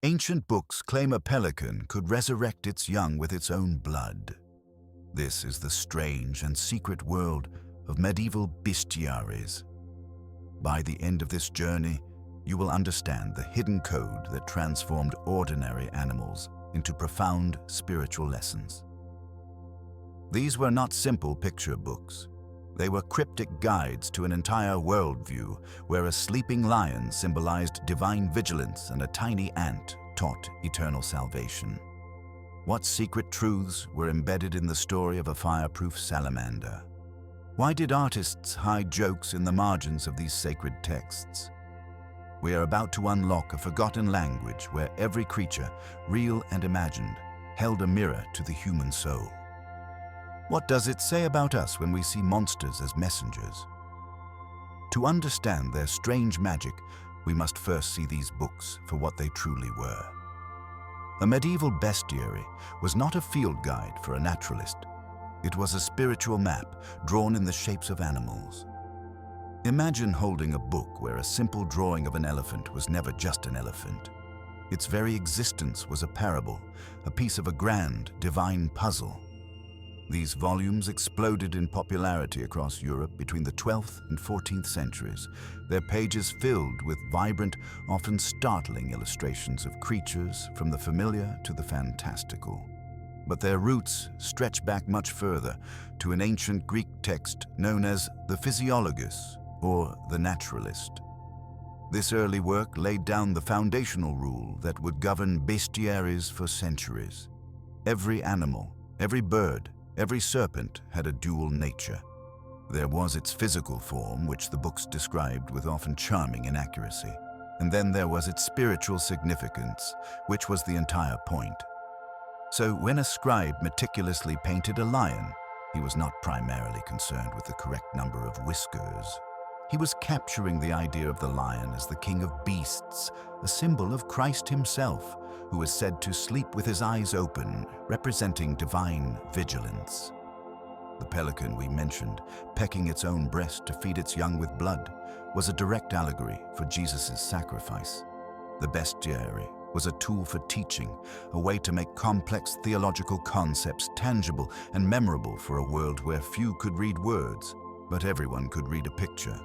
Ancient books claim a pelican could resurrect its young with its own blood. This is the strange and secret world of medieval bestiaries. By the end of this journey, you will understand the hidden code that transformed ordinary animals into profound spiritual lessons. These were not simple picture books. They were cryptic guides to an entire worldview where a sleeping lion symbolized divine vigilance and a tiny ant taught eternal salvation. What secret truths were embedded in the story of a fireproof salamander? Why did artists hide jokes in the margins of these sacred texts? We are about to unlock a forgotten language where every creature, real and imagined, held a mirror to the human soul. What does it say about us when we see monsters as messengers? To understand their strange magic, we must first see these books for what they truly were. A medieval bestiary was not a field guide for a naturalist. It was a spiritual map drawn in the shapes of animals. Imagine holding a book where a simple drawing of an elephant was never just an elephant. Its very existence was a parable, a piece of a grand, divine puzzle. These volumes exploded in popularity across Europe between the 12th and 14th centuries, their pages filled with vibrant, often startling illustrations of creatures from the familiar to the fantastical. But their roots stretch back much further to an ancient Greek text known as the Physiologus, or the Naturalist. This early work laid down the foundational rule that would govern bestiaries for centuries. Every animal, every bird, every serpent had a dual nature. There was its physical form, which the books described with often charming inaccuracy. And then there was its spiritual significance, which was the entire point. So when a scribe meticulously painted a lion, he was not primarily concerned with the correct number of whiskers. He was capturing the idea of the lion as the king of beasts, a symbol of Christ himself, who is said to sleep with his eyes open, representing divine vigilance. The pelican we mentioned, pecking its own breast to feed its young with blood, was a direct allegory for Jesus' sacrifice. The bestiary was a tool for teaching, a way to make complex theological concepts tangible and memorable for a world where few could read words, but everyone could read a picture.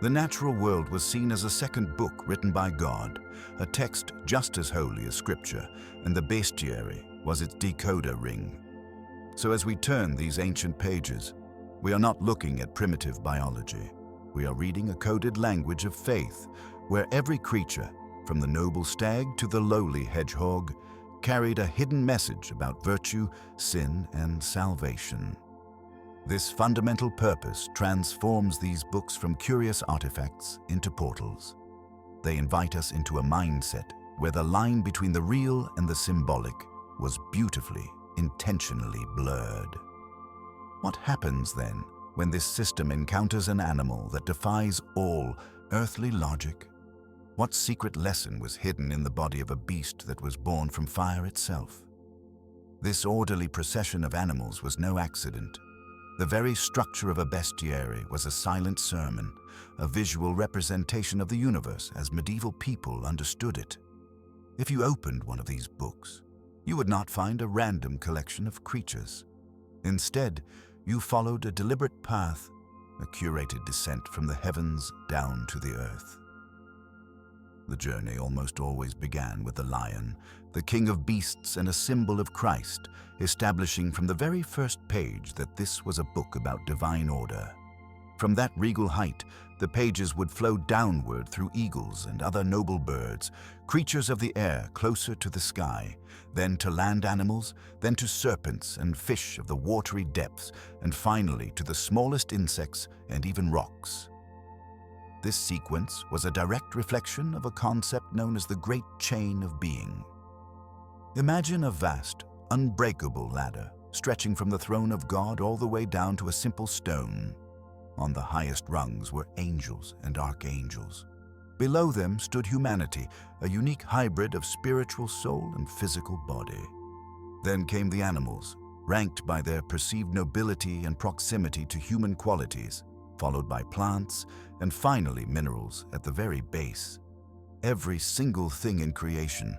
The natural world was seen as a second book written by God, a text just as holy as Scripture, and the bestiary was its decoder ring. So as we turn these ancient pages, we are not looking at primitive biology. We are reading a coded language of faith, where every creature, from the noble stag to the lowly hedgehog, carried a hidden message about virtue, sin, and salvation. This fundamental purpose transforms these books from curious artifacts into portals. They invite us into a mindset where the line between the real and the symbolic was beautifully, intentionally blurred. What happens then when this system encounters an animal that defies all earthly logic? What secret lesson was hidden in the body of a beast that was born from fire itself? This orderly procession of animals was no accident. The very structure of a bestiary was a silent sermon, a visual representation of the universe as medieval people understood it. If you opened one of these books, you would not find a random collection of creatures. Instead, you followed a deliberate path, a curated descent from the heavens down to the earth. The journey almost always began with the lion, the king of beasts and a symbol of Christ, establishing from the very first page that this was a book about divine order. From that regal height, the pages would flow downward through eagles and other noble birds, creatures of the air closer to the sky, then to land animals, then to serpents and fish of the watery depths, and finally to the smallest insects and even rocks. This sequence was a direct reflection of a concept known as the Great Chain of Being. Imagine a vast, unbreakable ladder stretching from the throne of God all the way down to a simple stone. On the highest rungs were angels and archangels. Below them stood humanity, a unique hybrid of spiritual soul and physical body. Then came the animals, ranked by their perceived nobility and proximity to human qualities, followed by plants, and finally minerals at the very base. Every single thing in creation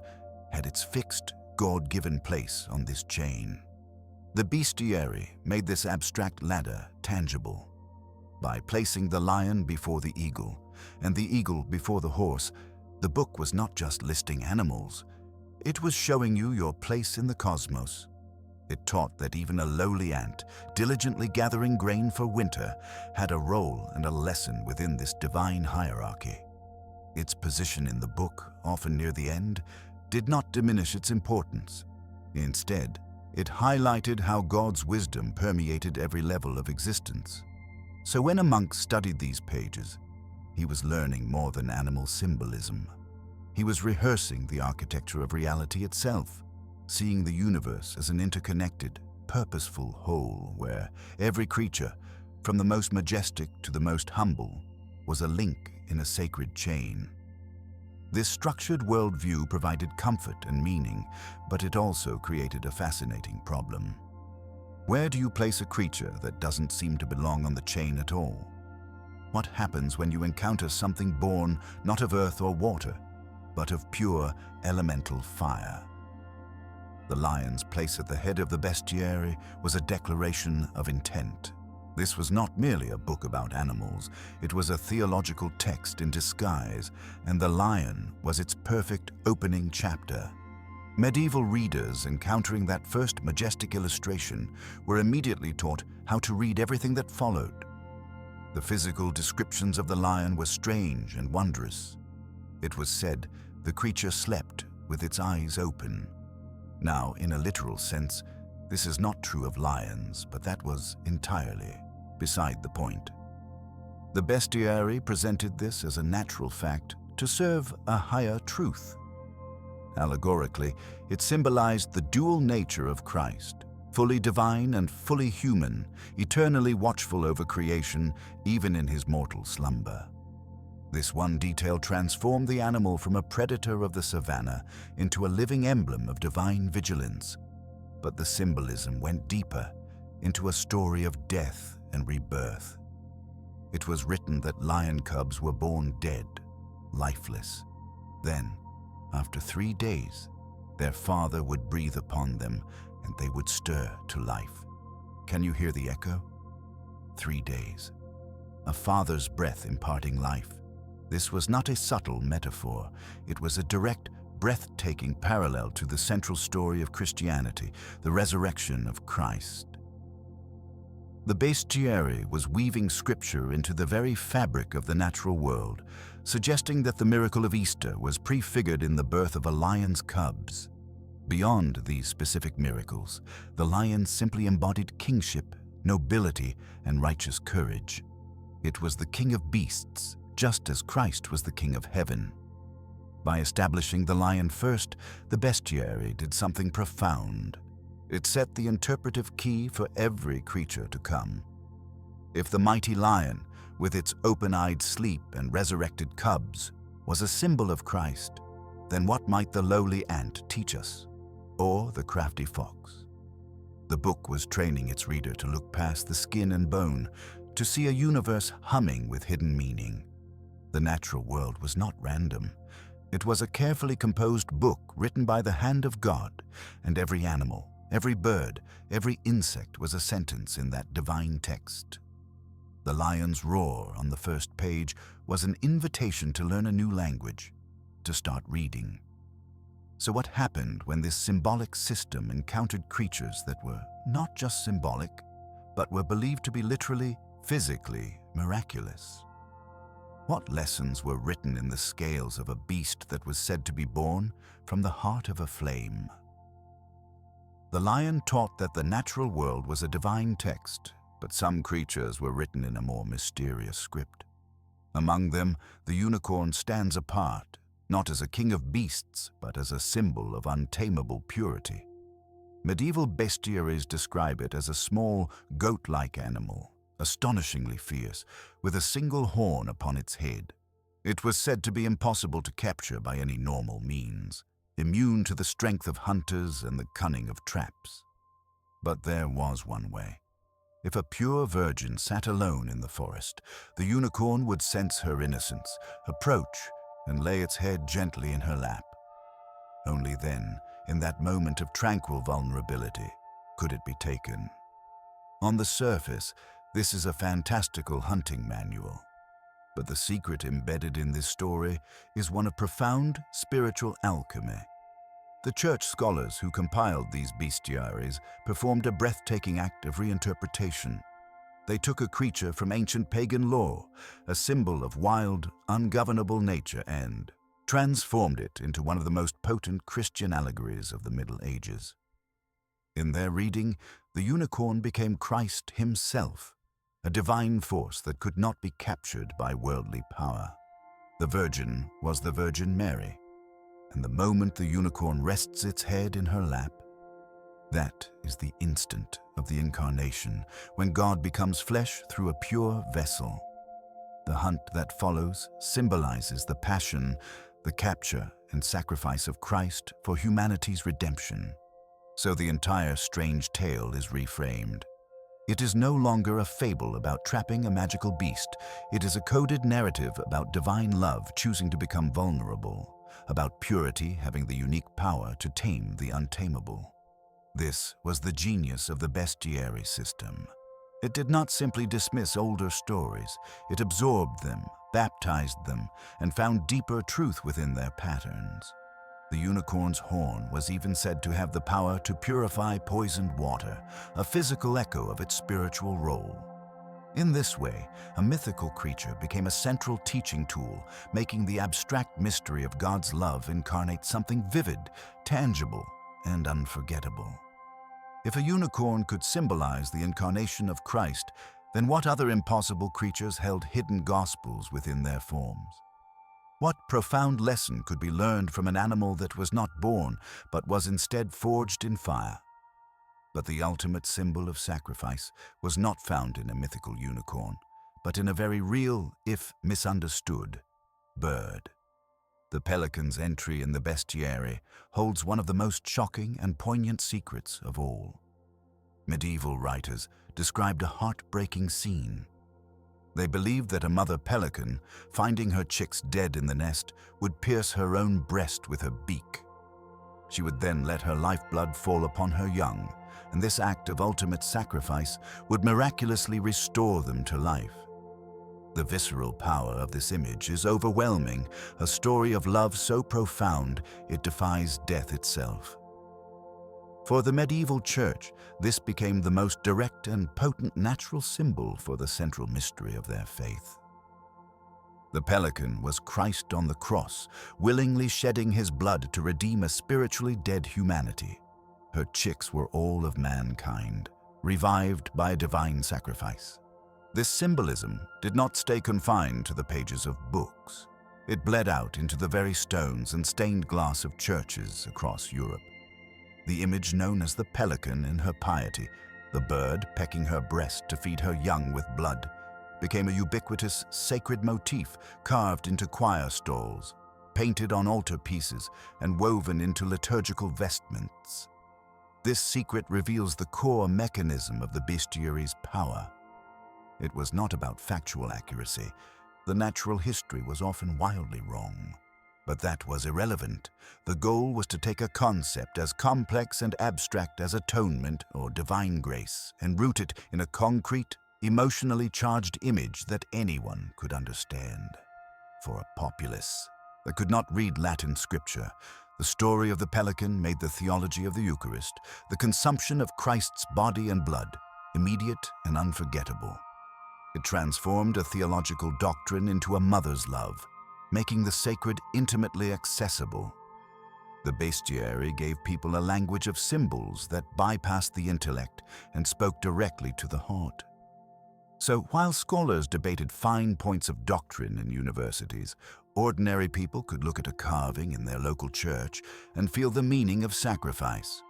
had its fixed, God-given place on this chain. The bestiary made this abstract ladder tangible. By placing the lion before the eagle and the eagle before the horse, the book was not just listing animals, it was showing you your place in the cosmos. It taught that even a lowly ant, diligently gathering grain for winter, had a role and a lesson within this divine hierarchy. Its position in the book, often near the end, did not diminish its importance. Instead, it highlighted how God's wisdom permeated every level of existence. So when a monk studied these pages, he was learning more than animal symbolism. He was rehearsing the architecture of reality itself, seeing the universe as an interconnected, purposeful whole where every creature, from the most majestic to the most humble, was a link in a sacred chain. This structured worldview provided comfort and meaning, but it also created a fascinating problem. Where do you place a creature that doesn't seem to belong on the chain at all? What happens when you encounter something born not of earth or water, but of pure elemental fire? The lion's place at the head of the bestiary was a declaration of intent. This was not merely a book about animals, it was a theological text in disguise, and the lion was its perfect opening chapter. Medieval readers encountering that first majestic illustration were immediately taught how to read everything that followed. The physical descriptions of the lion were strange and wondrous. It was said the creature slept with its eyes open. Now, in a literal sense, this is not true of lions, but that was entirely beside the point. The bestiary presented this as a natural fact to serve a higher truth. Allegorically, it symbolized the dual nature of Christ, fully divine and fully human, eternally watchful over creation, even in his mortal slumber. This one detail transformed the animal from a predator of the savannah into a living emblem of divine vigilance. But the symbolism went deeper, into a story of death and rebirth. It was written that lion cubs were born dead, lifeless. Then, after 3 days, their father would breathe upon them and they would stir to life. Can you hear the echo? 3 days. A father's breath imparting life. This was not a subtle metaphor. It was a direct, breathtaking parallel to the central story of Christianity, the resurrection of Christ. The bestiary was weaving scripture into the very fabric of the natural world, suggesting that the miracle of Easter was prefigured in the birth of a lion's cubs. Beyond these specific miracles, the lion simply embodied kingship, nobility, and righteous courage. It was the king of beasts, just as Christ was the king of heaven. By establishing the lion first, the bestiary did something profound. It set the interpretive key for every creature to come. If the mighty lion, with its open-eyed sleep and resurrected cubs, was a symbol of Christ, then what might the lowly ant teach us, or the crafty fox? The book was training its reader to look past the skin and bone, to see a universe humming with hidden meaning. The natural world was not random. It was a carefully composed book written by the hand of God, and every animal, every bird, every insect was a sentence in that divine text. The lion's roar on the first page was an invitation to learn a new language, to start reading. So what happened when this symbolic system encountered creatures that were not just symbolic, but were believed to be literally, physically miraculous? What lessons were written in the scales of a beast that was said to be born from the heart of a flame? The lion taught that the natural world was a divine text, but some creatures were written in a more mysterious script. Among them, the unicorn stands apart, not as a king of beasts, but as a symbol of untamable purity. Medieval bestiaries describe it as a small, goat-like animal, astonishingly fierce, with a single horn upon its head. It was said to be impossible to capture by any normal means, immune to the strength of hunters and the cunning of traps. But there was one way. If a pure virgin sat alone in the forest, the unicorn would sense her innocence, approach, and lay its head gently in her lap. Only then, in that moment of tranquil vulnerability, could it be taken. On the surface, this is a fantastical hunting manual. But the secret embedded in this story is one of profound spiritual alchemy. The church scholars who compiled these bestiaries performed a breathtaking act of reinterpretation. They took a creature from ancient pagan lore, a symbol of wild, ungovernable nature, and transformed it into one of the most potent Christian allegories of the Middle Ages. In their reading, the unicorn became Christ himself, a divine force that could not be captured by worldly power. The Virgin was the Virgin Mary, and the moment the unicorn rests its head in her lap, that is the instant of the incarnation, when God becomes flesh through a pure vessel. The hunt that follows symbolizes the passion, the capture and sacrifice of Christ for humanity's redemption. So the entire strange tale is reframed. It is no longer a fable about trapping a magical beast. It is a coded narrative about divine love choosing to become vulnerable, about purity having the unique power to tame the untamable. This was the genius of the bestiary system. It did not simply dismiss older stories. It absorbed them, baptized them, and found deeper truth within their patterns. The unicorn's horn was even said to have the power to purify poisoned water, a physical echo of its spiritual role. In this way, a mythical creature became a central teaching tool, making the abstract mystery of God's love incarnate something vivid, tangible, and unforgettable. If a unicorn could symbolize the incarnation of Christ, then what other impossible creatures held hidden gospels within their forms? What profound lesson could be learned from an animal that was not born, but was instead forged in fire? But the ultimate symbol of sacrifice was not found in a mythical unicorn, but in a very real, if misunderstood, bird. The Pelican's entry in the bestiary holds one of the most shocking and poignant secrets of all. Medieval writers described a heartbreaking scene. They believed that a mother pelican, finding her chicks dead in the nest, would pierce her own breast with her beak. She would then let her lifeblood fall upon her young, and this act of ultimate sacrifice would miraculously restore them to life. The visceral power of this image is overwhelming, a story of love so profound it defies death itself. For the medieval church, this became the most direct and potent natural symbol for the central mystery of their faith. The pelican was Christ on the cross, willingly shedding his blood to redeem a spiritually dead humanity. Her chicks were all of mankind, revived by a divine sacrifice. This symbolism did not stay confined to the pages of books. It bled out into the very stones and stained glass of churches across Europe. The image known as the pelican in her piety, the bird pecking her breast to feed her young with blood, became a ubiquitous sacred motif carved into choir stalls, painted on altarpieces, and woven into liturgical vestments. This secret reveals the core mechanism of the bestiary's power. It was not about factual accuracy. The natural history was often wildly wrong. But that was irrelevant. The goal was to take a concept as complex and abstract as atonement or divine grace and root it in a concrete, emotionally charged image that anyone could understand. For a populace that could not read Latin scripture, the story of the pelican made the theology of the Eucharist, the consumption of Christ's body and blood, immediate and unforgettable. It transformed a theological doctrine into a mother's love, making the sacred intimately accessible. The bestiary gave people a language of symbols that bypassed the intellect and spoke directly to the heart. So while scholars debated fine points of doctrine in universities, ordinary people could look at a carving in their local church and feel the meaning of sacrifice.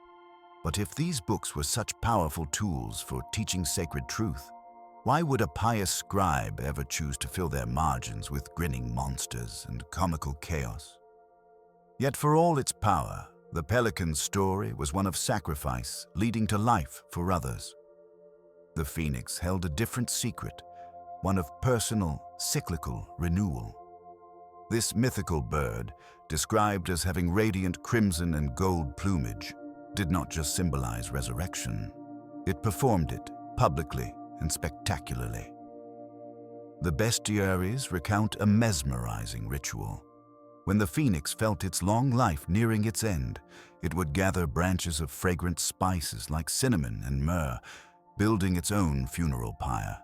But if these books were such powerful tools for teaching sacred truth, why would a pious scribe ever choose to fill their margins with grinning monsters and comical chaos? Yet for all its power, the pelican's story was one of sacrifice leading to life for others. The phoenix held a different secret, one of personal, cyclical renewal. This mythical bird, described as having radiant crimson and gold plumage, did not just symbolize resurrection. It performed it publicly and spectacularly. The bestiaries recount a mesmerizing ritual. When the phoenix felt its long life nearing its end, it would gather branches of fragrant spices like cinnamon and myrrh, building its own funeral pyre.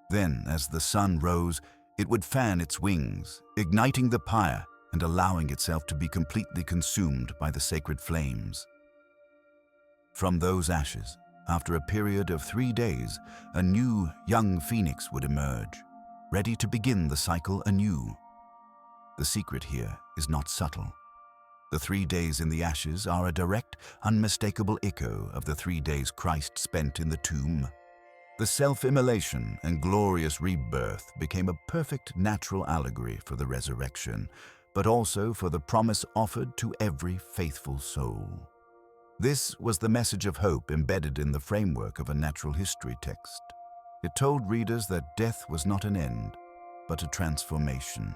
Then, as the sun rose, it would fan its wings, igniting the pyre and allowing itself to be completely consumed by the sacred flames. From those ashes, after a period of 3 days, a new, young phoenix would emerge, ready to begin the cycle anew. The secret here is not subtle. The 3 days in the ashes are a direct, unmistakable echo of the 3 days Christ spent in the tomb. The self-immolation and glorious rebirth became a perfect natural allegory for the resurrection, but also for the promise offered to every faithful soul. This was the message of hope embedded in the framework of a natural history text. It told readers that death was not an end, but a transformation.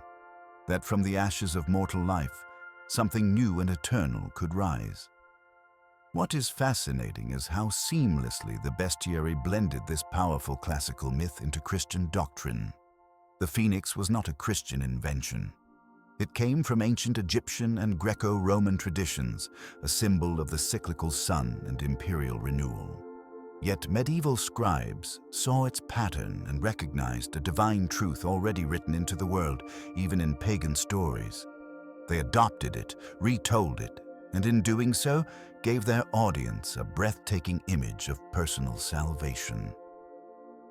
That from the ashes of mortal life, something new and eternal could rise. What is fascinating is how seamlessly the bestiary blended this powerful classical myth into Christian doctrine. The phoenix was not a Christian invention. It came from ancient Egyptian and Greco-Roman traditions, a symbol of the cyclical sun and imperial renewal. Yet medieval scribes saw its pattern and recognized a divine truth already written into the world, even in pagan stories. They adopted it, retold it, and in doing so, gave their audience a breathtaking image of personal salvation.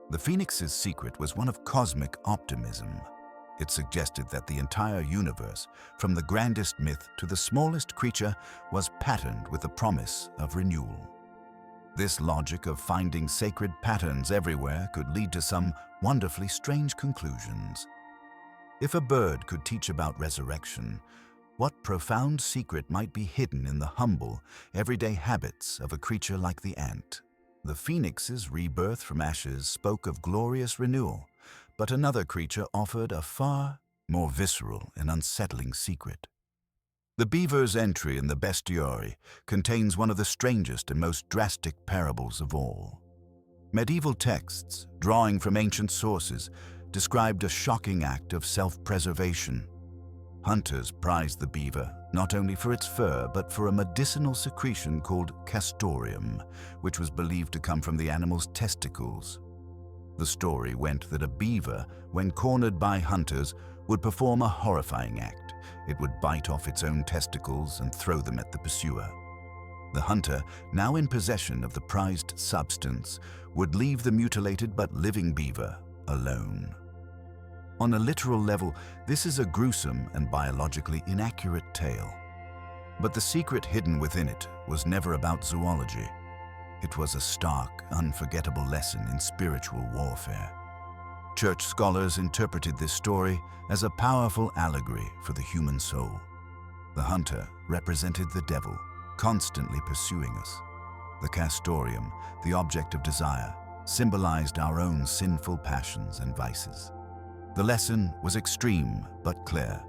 The phoenix's secret was one of cosmic optimism. It suggested that the entire universe, from the grandest myth to the smallest creature, was patterned with the promise of renewal. This logic of finding sacred patterns everywhere could lead to some wonderfully strange conclusions. If a bird could teach about resurrection, what profound secret might be hidden in the humble, everyday habits of a creature like the ant? The phoenix's rebirth from ashes spoke of glorious renewal, but another creature offered a far more visceral and unsettling secret. The beaver's entry in the bestiary contains one of the strangest and most drastic parables of all. Medieval texts, drawing from ancient sources, described a shocking act of self-preservation. Hunters prized the beaver not only for its fur but for a medicinal secretion called castoreum, which was believed to come from the animal's testicles. The story went that a beaver, when cornered by hunters, would perform a horrifying act. It would bite off its own testicles and throw them at the pursuer. The hunter, now in possession of the prized substance, would leave the mutilated but living beaver alone. On a literal level, this is a gruesome and biologically inaccurate tale. But the secret hidden within it was never about zoology. It was a stark, unforgettable lesson in spiritual warfare. Church scholars interpreted this story as a powerful allegory for the human soul. The hunter represented the devil, constantly pursuing us. The castoreum, the object of desire, symbolized our own sinful passions and vices. The lesson was extreme but clear.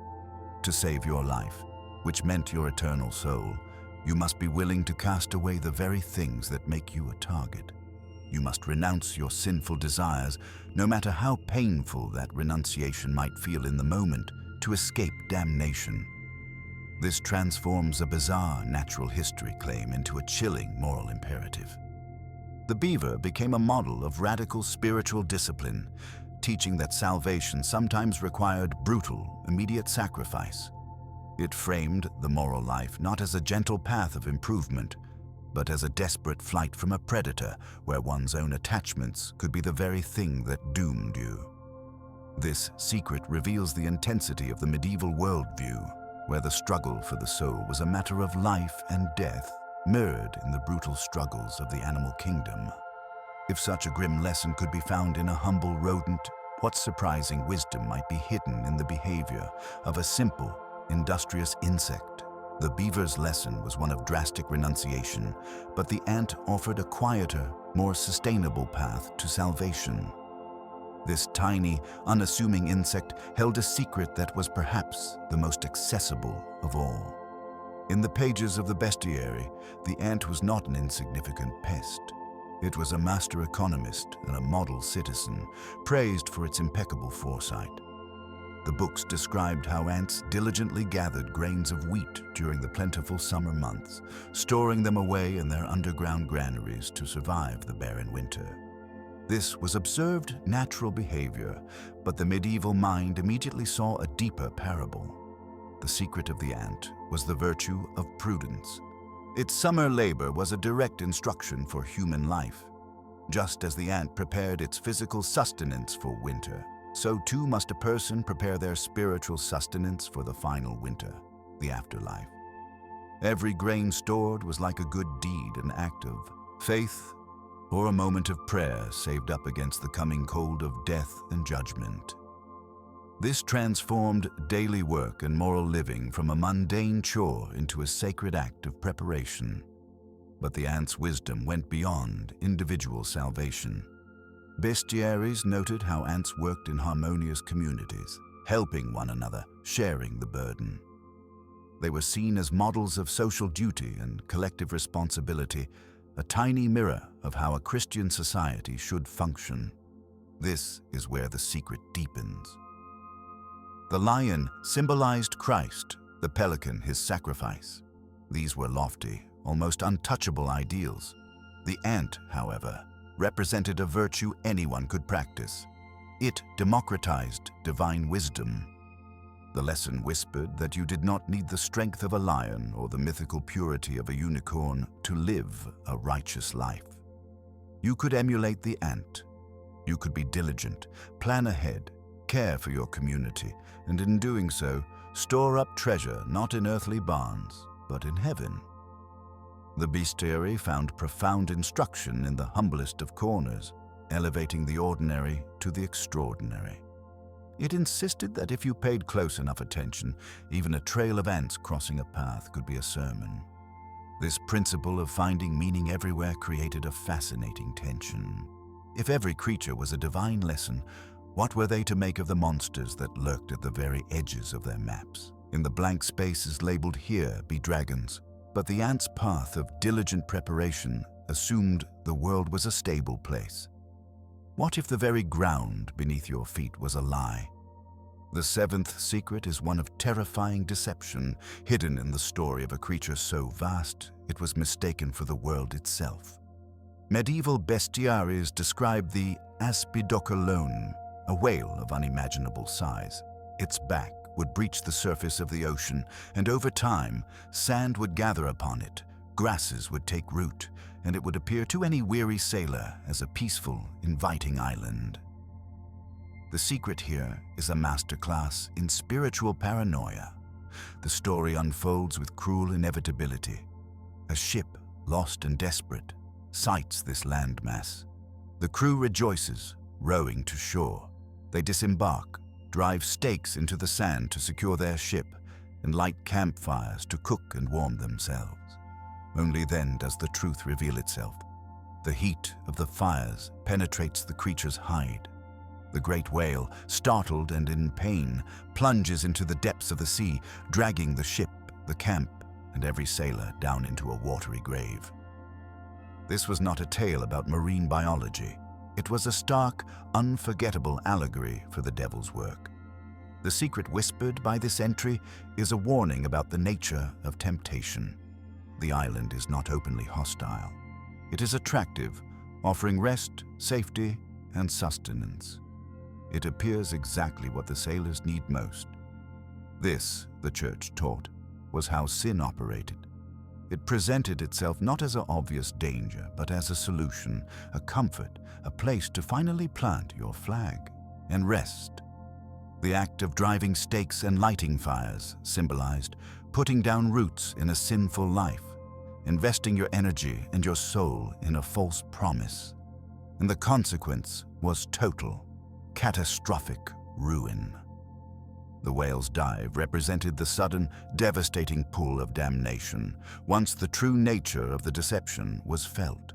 To save your life, which meant your eternal soul, you must be willing to cast away the very things that make you a target. You must renounce your sinful desires, no matter how painful that renunciation might feel in the moment, to escape damnation. This transforms a bizarre natural history claim into a chilling moral imperative. The beaver became a model of radical spiritual discipline, teaching that salvation sometimes required brutal, immediate sacrifice. It framed the moral life not as a gentle path of improvement, but as a desperate flight from a predator where one's own attachments could be the very thing that doomed you. This secret reveals the intensity of the medieval worldview, where the struggle for the soul was a matter of life and death, mirrored in the brutal struggles of the animal kingdom. If such a grim lesson could be found in a humble rodent, what surprising wisdom might be hidden in the behavior of a simple, industrious insect? The beaver's lesson was one of drastic renunciation, but the ant offered a quieter, more sustainable path to salvation. This tiny, unassuming insect held a secret that was perhaps the most accessible of all. In the pages of the bestiary, the ant was not an insignificant pest. It was a master economist and a model citizen, praised for its impeccable foresight. The books described how ants diligently gathered grains of wheat during the plentiful summer months, storing them away in their underground granaries to survive the barren winter. This was observed natural behavior, but the medieval mind immediately saw a deeper parable. The secret of the ant was the virtue of prudence. Its summer labor was a direct instruction for human life. Just as the ant prepared its physical sustenance for winter, so too must a person prepare their spiritual sustenance for the final winter, the afterlife. Every grain stored was like a good deed, an act of faith, or a moment of prayer saved up against the coming cold of death and judgment. This transformed daily work and moral living from a mundane chore into a sacred act of preparation. But the ant's wisdom went beyond individual salvation. Bestiaries noted how ants worked in harmonious communities, helping one another, sharing the burden. They were seen as models of social duty and collective responsibility, a tiny mirror of how a Christian society should function. This is where the secret deepens. The lion symbolized Christ, the pelican his sacrifice. These were lofty, almost untouchable ideals. The ant, however, represented a virtue anyone could practice. It democratized divine wisdom. The lesson whispered that you did not need the strength of a lion or the mythical purity of a unicorn to live a righteous life. You could emulate the ant. You could be diligent, plan ahead, care for your community, and in doing so, store up treasure not in earthly barns, but in heaven. The bestiary found profound instruction in the humblest of corners, elevating the ordinary to the extraordinary. It insisted that if you paid close enough attention, even a trail of ants crossing a path could be a sermon. This principle of finding meaning everywhere created a fascinating tension. If every creature was a divine lesson, what were they to make of the monsters that lurked at the very edges of their maps? In the blank spaces labeled "Here be dragons," but the ant's path of diligent preparation assumed the world was a stable place. What if the very ground beneath your feet was a lie? The seventh secret is one of terrifying deception, hidden in the story of a creature so vast it was mistaken for the world itself. Medieval bestiaries describe the aspidocolone, a whale of unimaginable size. Its back would breach the surface of the ocean, and over time, sand would gather upon it, grasses would take root, and it would appear to any weary sailor as a peaceful, inviting island. The secret here is a masterclass in spiritual paranoia. The story unfolds with cruel inevitability. A ship, lost and desperate, sights this landmass. The crew rejoices, rowing to shore. They disembark, drive stakes into the sand to secure their ship, and light campfires to cook and warm themselves. Only then does the truth reveal itself. The heat of the fires penetrates the creature's hide. The great whale, startled and in pain, plunges into the depths of the sea, dragging the ship, the camp, and every sailor down into a watery grave. This was not a tale about marine biology. It was a stark, unforgettable allegory for the devil's work. The secret whispered by this entry is a warning about the nature of temptation. The island is not openly hostile. It is attractive, offering rest, safety, and sustenance. It appears exactly what the sailors need most. This, the church taught, was how sin operated. It presented itself not as an obvious danger, but as a solution, a comfort, a place to finally plant your flag and rest. The act of driving stakes and lighting fires symbolized putting down roots in a sinful life, investing your energy and your soul in a false promise. And the consequence was total, catastrophic ruin. The whale's dive represented the sudden, devastating pull of damnation, once the true nature of the deception was felt.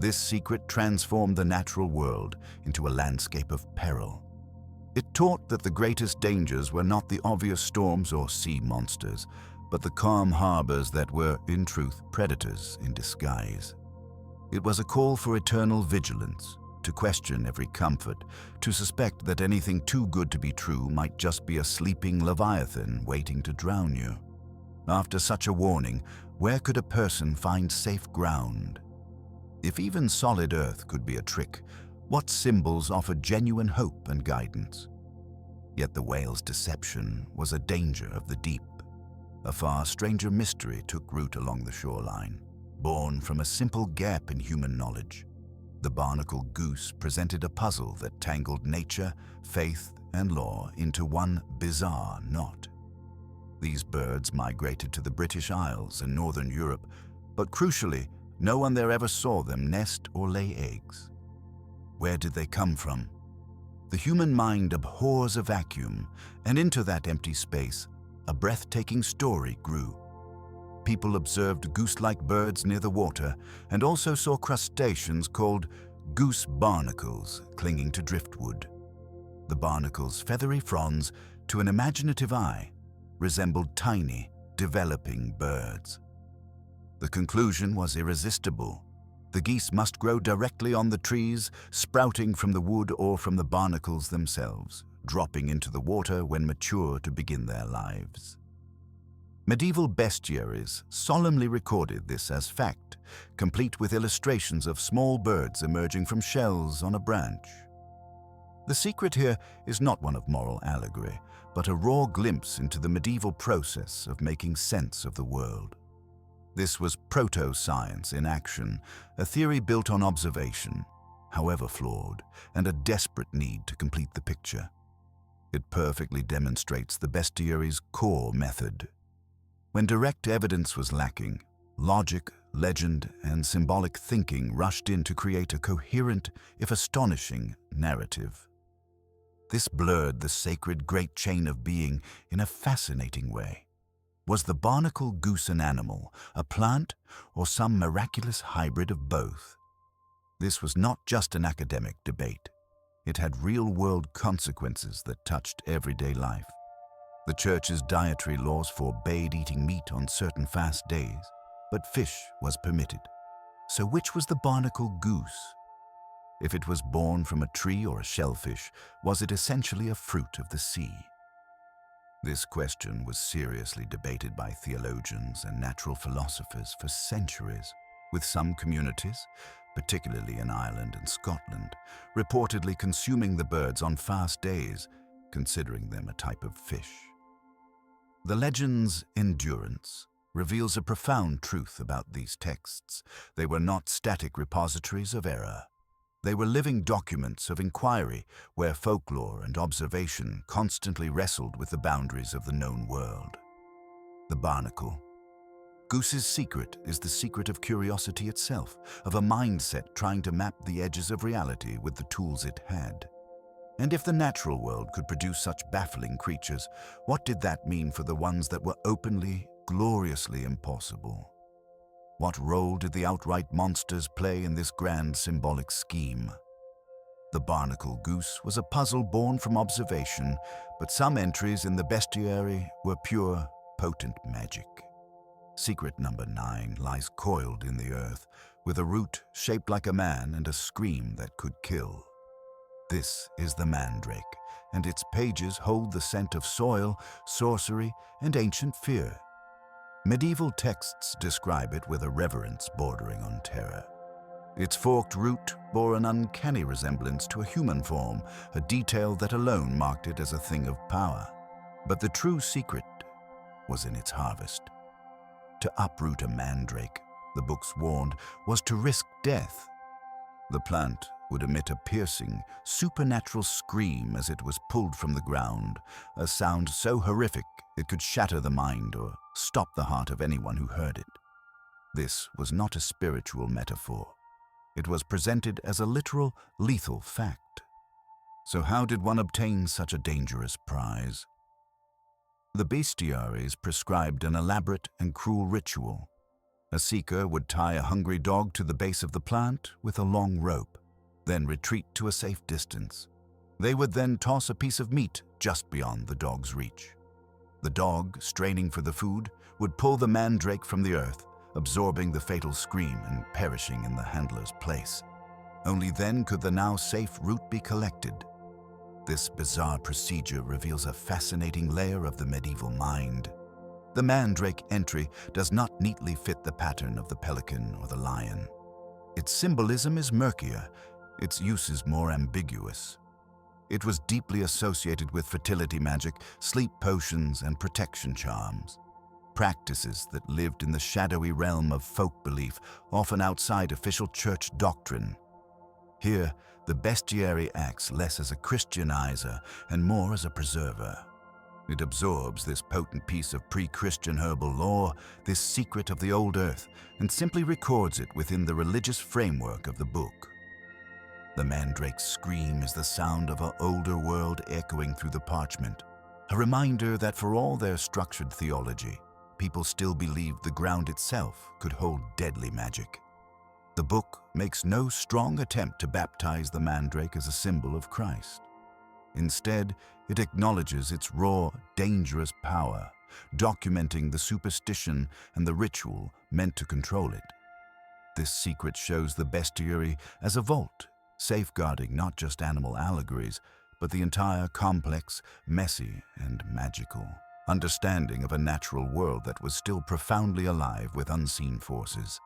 This secret transformed the natural world into a landscape of peril. It taught that the greatest dangers were not the obvious storms or sea monsters, but the calm harbors that were, in truth, predators in disguise. It was a call for eternal vigilance, to question every comfort, to suspect that anything too good to be true might just be a sleeping leviathan waiting to drown you. After such a warning, where could a person find safe ground? If even solid earth could be a trick, what symbols offered genuine hope and guidance? Yet the whale's deception was a danger of the deep. A far stranger mystery took root along the shoreline, born from a simple gap in human knowledge. The barnacle goose presented a puzzle that tangled nature, faith, and law into one bizarre knot. These birds migrated to the British Isles and Northern Europe, but crucially, no one there ever saw them nest or lay eggs. Where did they come from? The human mind abhors a vacuum, and into that empty space, a breathtaking story grew. People observed goose-like birds near the water and also saw crustaceans called goose barnacles clinging to driftwood. The barnacles' feathery fronds, to an imaginative eye, resembled tiny, developing birds. The conclusion was irresistible. The geese must grow directly on the trees, sprouting from the wood or from the barnacles themselves, dropping into the water when mature to begin their lives. Medieval bestiaries solemnly recorded this as fact, complete with illustrations of small birds emerging from shells on a branch. The secret here is not one of moral allegory, but a raw glimpse into the medieval process of making sense of the world. This was proto-science in action, a theory built on observation, however flawed, and a desperate need to complete the picture. It perfectly demonstrates the bestiary's core method. When direct evidence was lacking, logic, legend, and symbolic thinking rushed in to create a coherent, if astonishing, narrative. This blurred the sacred great chain of being in a fascinating way. Was the barnacle goose an animal, a plant, or some miraculous hybrid of both? This was not just an academic debate. It had real-world consequences that touched everyday life. The Church's dietary laws forbade eating meat on certain fast days, but fish was permitted. So which was the barnacle goose? If it was born from a tree or a shellfish, was it essentially a fruit of the sea? This question was seriously debated by theologians and natural philosophers for centuries, with some communities, particularly in Ireland and Scotland, reportedly consuming the birds on fast days, considering them a type of fish. The legend's endurance reveals a profound truth about these texts. They were not static repositories of error. They were living documents of inquiry where folklore and observation constantly wrestled with the boundaries of the known world. The barnacle. Goose's secret is the secret of curiosity itself, of a mindset trying to map the edges of reality with the tools it had. And if the natural world could produce such baffling creatures, what did that mean for the ones that were openly, gloriously impossible? What role did the outright monsters play in this grand symbolic scheme? The barnacle goose was a puzzle born from observation, but some entries in the bestiary were pure, potent magic. Secret number 9 lies coiled in the earth, with a root shaped like a man and a scream that could kill. This is the mandrake, and its pages hold the scent of soil, sorcery, and ancient fear. Medieval texts describe it with a reverence bordering on terror. Its forked root bore an uncanny resemblance to a human form, a detail that alone marked it as a thing of power. But the true secret was in its harvest. To uproot a mandrake, the books warned, was to risk death. The plant would emit a piercing, supernatural scream as it was pulled from the ground, a sound so horrific it could shatter the mind or stop the heart of anyone who heard it. This was not a spiritual metaphor. It was presented as a literal, lethal fact. So how did one obtain such a dangerous prize? The bestiaries prescribed an elaborate and cruel ritual. A seeker would tie a hungry dog to the base of the plant with a long rope, then retreat to a safe distance. They would then toss a piece of meat just beyond the dog's reach. The dog, straining for the food, would pull the mandrake from the earth, absorbing the fatal scream and perishing in the handler's place. Only then could the now safe root be collected. This bizarre procedure reveals a fascinating layer of the medieval mind. The mandrake entry does not neatly fit the pattern of the pelican or the lion. Its symbolism is murkier, its use is more ambiguous. It was deeply associated with fertility magic, sleep potions, and protection charms. Practices that lived in the shadowy realm of folk belief, often outside official church doctrine. Here, the bestiary acts less as a Christianizer and more as a preserver. It absorbs this potent piece of pre-Christian herbal lore, this secret of the old earth, and simply records it within the religious framework of the book. The mandrake's scream is the sound of an older world echoing through the parchment, a reminder that for all their structured theology, people still believed the ground itself could hold deadly magic. The book makes no strong attempt to baptize the mandrake as a symbol of Christ. Instead, it acknowledges its raw, dangerous power, documenting the superstition and the ritual meant to control it. This secret shows the bestiary as a vault, safeguarding not just animal allegories, but the entire complex, messy, and magical understanding of a natural world that was still profoundly alive with unseen forces.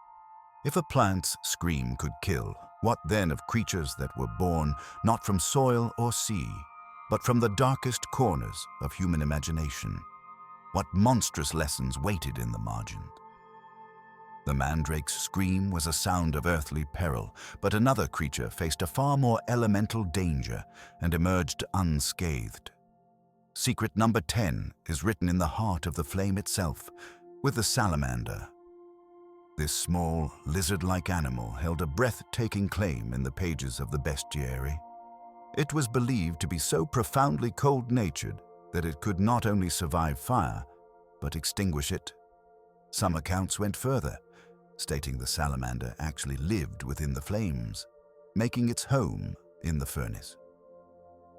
If a plant's scream could kill, what then of creatures that were born not from soil or sea, but from the darkest corners of human imagination? What monstrous lessons waited in the margin? The mandrake's scream was a sound of earthly peril, but another creature faced a far more elemental danger and emerged unscathed. Secret number 10 is written in the heart of the flame itself, with the salamander. This small, lizard-like animal held a breathtaking claim in the pages of the bestiary. It was believed to be so profoundly cold-natured that it could not only survive fire, but extinguish it. Some accounts went further, stating the salamander actually lived within the flames, making its home in the furnace.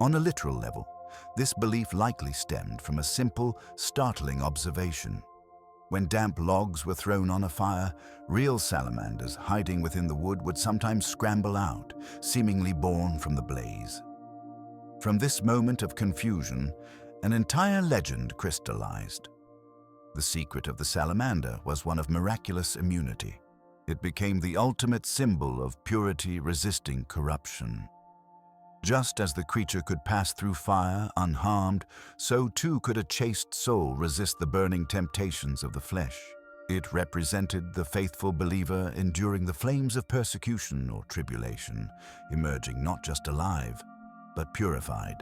On a literal level, this belief likely stemmed from a simple, startling observation. When damp logs were thrown on a fire, real salamanders hiding within the wood would sometimes scramble out, seemingly born from the blaze. From this moment of confusion, an entire legend crystallized. The secret of the salamander was one of miraculous immunity. It became the ultimate symbol of purity resisting corruption. Just as the creature could pass through fire unharmed, so too could a chaste soul resist the burning temptations of the flesh. It represented the faithful believer enduring the flames of persecution or tribulation, emerging not just alive, but purified.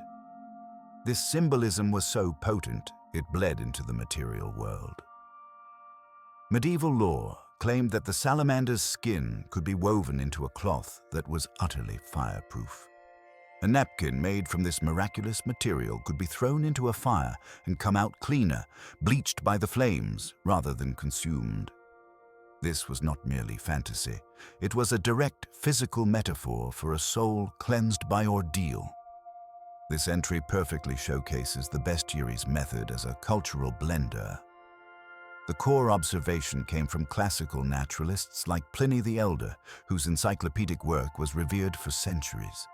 This symbolism was so potent, it bled into the material world. Medieval lore claimed that the salamander's skin could be woven into a cloth that was utterly fireproof. A napkin made from this miraculous material could be thrown into a fire and come out cleaner, bleached by the flames rather than consumed. This was not merely fantasy. It was a direct physical metaphor for a soul cleansed by ordeal. This entry perfectly showcases the bestiary's method as a cultural blender. The core observation came from classical naturalists like Pliny the Elder, whose encyclopedic work was revered for centuries.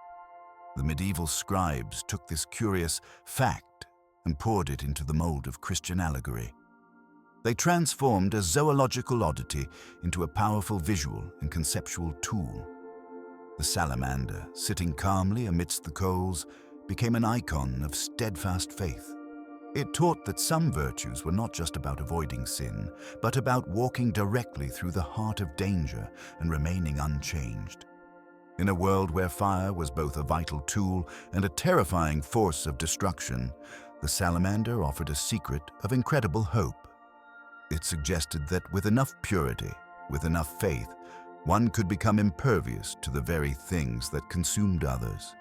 The medieval scribes took this curious fact and poured it into the mold of Christian allegory. They transformed a zoological oddity into a powerful visual and conceptual tool. The salamander, sitting calmly amidst the coals, became an icon of steadfast faith. It taught that some virtues were not just about avoiding sin, but about walking directly through the heart of danger and remaining unchanged. In a world where fire was both a vital tool and a terrifying force of destruction, the salamander offered a secret of incredible hope. It suggested that with enough purity, with enough faith, one could become impervious to the very things that consumed others.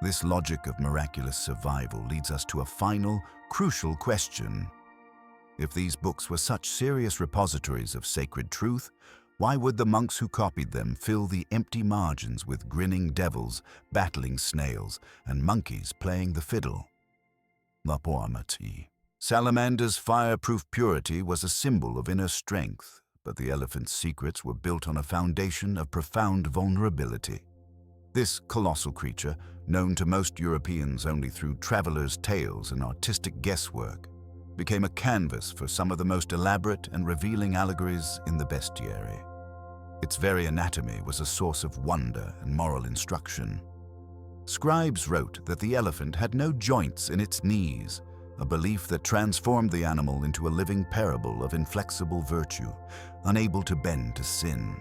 This logic of miraculous survival leads us to a final, crucial question. If these books were such serious repositories of sacred truth, why would the monks who copied them fill the empty margins with grinning devils, battling snails, and monkeys playing the fiddle? La Poamati. Salamander's fireproof purity was a symbol of inner strength, but the elephant's secrets were built on a foundation of profound vulnerability. This colossal creature, known to most Europeans only through travelers' tales and artistic guesswork, became a canvas for some of the most elaborate and revealing allegories in the bestiary. Its very anatomy was a source of wonder and moral instruction. Scribes wrote that the elephant had no joints in its knees, a belief that transformed the animal into a living parable of inflexible virtue, unable to bend to sin.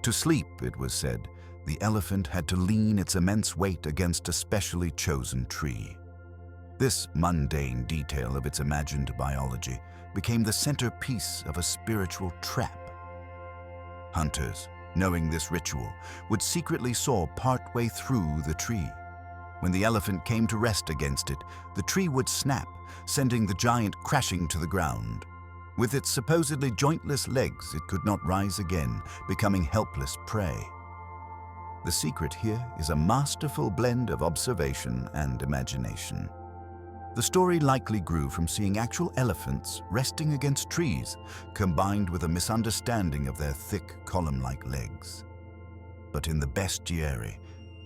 To sleep, it was said, the elephant had to lean its immense weight against a specially chosen tree. This mundane detail of its imagined biology became the centerpiece of a spiritual trap. Hunters, knowing this ritual, would secretly saw partway through the tree. When the elephant came to rest against it, the tree would snap, sending the giant crashing to the ground. With its supposedly jointless legs, it could not rise again, becoming helpless prey. The secret here is a masterful blend of observation and imagination. The story likely grew from seeing actual elephants resting against trees, combined with a misunderstanding of their thick, column-like legs. But in the bestiary,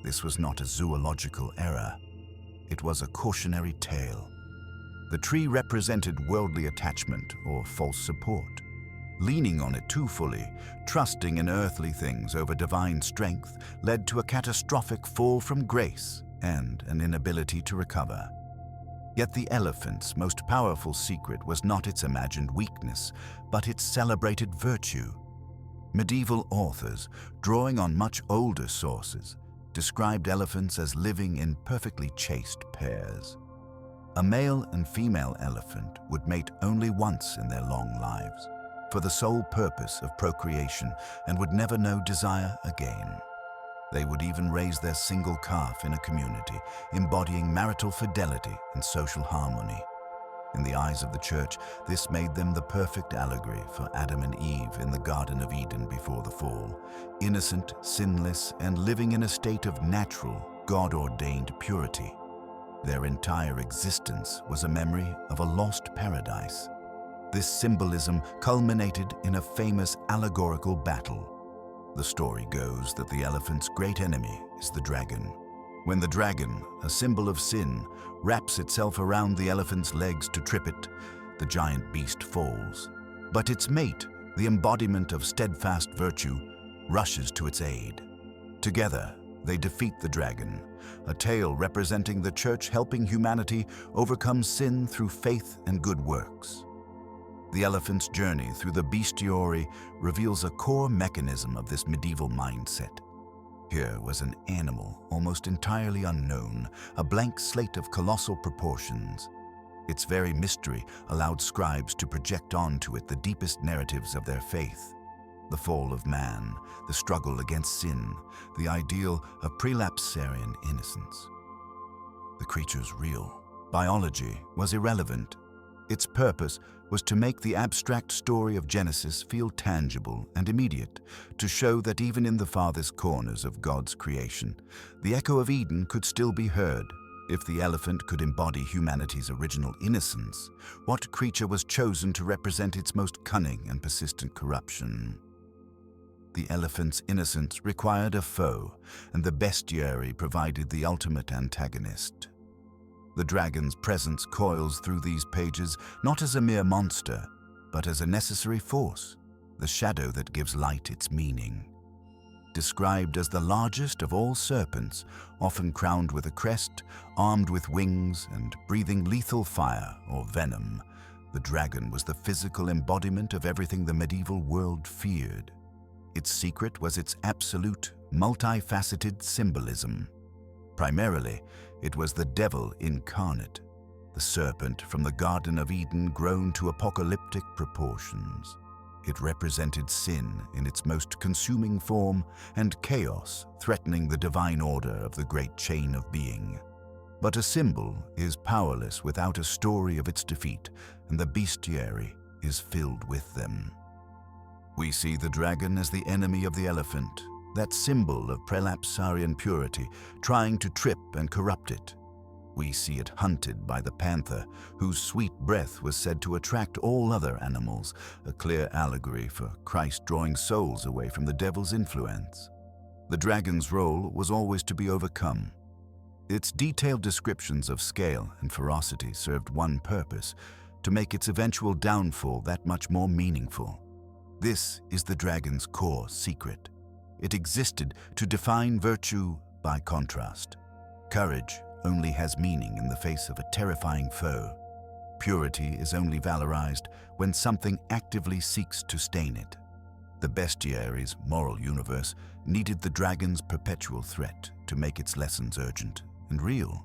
this was not a zoological error. It was a cautionary tale. The tree represented worldly attachment or false support. Leaning on it too fully, trusting in earthly things over divine strength, led to a catastrophic fall from grace and an inability to recover. Yet the elephant's most powerful secret was not its imagined weakness, but its celebrated virtue. Medieval authors, drawing on much older sources, described elephants as living in perfectly chaste pairs. A male and female elephant would mate only once in their long lives, for the sole purpose of procreation, and would never know desire again. They would even raise their single calf in a community, embodying marital fidelity and social harmony. In the eyes of the Church, this made them the perfect allegory for Adam and Eve in the Garden of Eden before the fall, innocent, sinless, and living in a state of natural, God-ordained purity. Their entire existence was a memory of a lost paradise. This symbolism culminated in a famous allegorical battle. The story goes that the elephant's great enemy is the dragon. When the dragon, a symbol of sin, wraps itself around the elephant's legs to trip it, the giant beast falls. But its mate, the embodiment of steadfast virtue, rushes to its aid. Together, they defeat the dragon, a tale representing the Church helping humanity overcome sin through faith and good works. The elephant's journey through the bestiary reveals a core mechanism of this medieval mindset. Here was an animal almost entirely unknown, a blank slate of colossal proportions. Its very mystery allowed scribes to project onto it the deepest narratives of their faith. The fall of man, the struggle against sin, the ideal of prelapsarian innocence. The creature's real biology was irrelevant. Its purpose was to make the abstract story of Genesis feel tangible and immediate, to show that even in the farthest corners of God's creation, the echo of Eden could still be heard. If the elephant could embody humanity's original innocence, what creature was chosen to represent its most cunning and persistent corruption? The elephant's innocence required a foe, and the bestiary provided the ultimate antagonist. The dragon's presence coils through these pages not as a mere monster, but as a necessary force, the shadow that gives light its meaning. Described as the largest of all serpents, often crowned with a crest, armed with wings, and breathing lethal fire or venom, the dragon was the physical embodiment of everything the medieval world feared. Its secret was its absolute, multifaceted symbolism. Primarily, it was the devil incarnate, the serpent from the Garden of Eden grown to apocalyptic proportions. It represented sin in its most consuming form and chaos threatening the divine order of the great chain of being. But a symbol is powerless without a story of its defeat, and the bestiary is filled with them. We see the dragon as the enemy of the elephant, that symbol of prelapsarian purity, trying to trip and corrupt it. We see it hunted by the panther, whose sweet breath was said to attract all other animals, a clear allegory for Christ drawing souls away from the devil's influence. The dragon's role was always to be overcome. Its detailed descriptions of scale and ferocity served one purpose: to make its eventual downfall that much more meaningful. This is the dragon's core secret. It existed to define virtue by contrast. Courage only has meaning in the face of a terrifying foe. Purity is only valorized when something actively seeks to stain it. The bestiary's moral universe needed the dragon's perpetual threat to make its lessons urgent and real.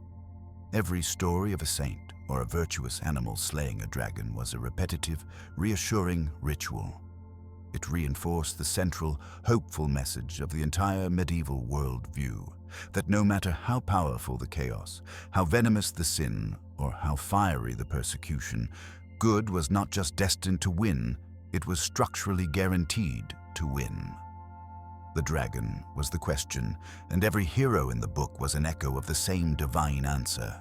Every story of a saint or a virtuous animal slaying a dragon was a repetitive, reassuring ritual. It reinforced the central, hopeful message of the entire medieval worldview, that no matter how powerful the chaos, how venomous the sin, or how fiery the persecution, good was not just destined to win, it was structurally guaranteed to win. The dragon was the question, and every hero in the book was an echo of the same divine answer.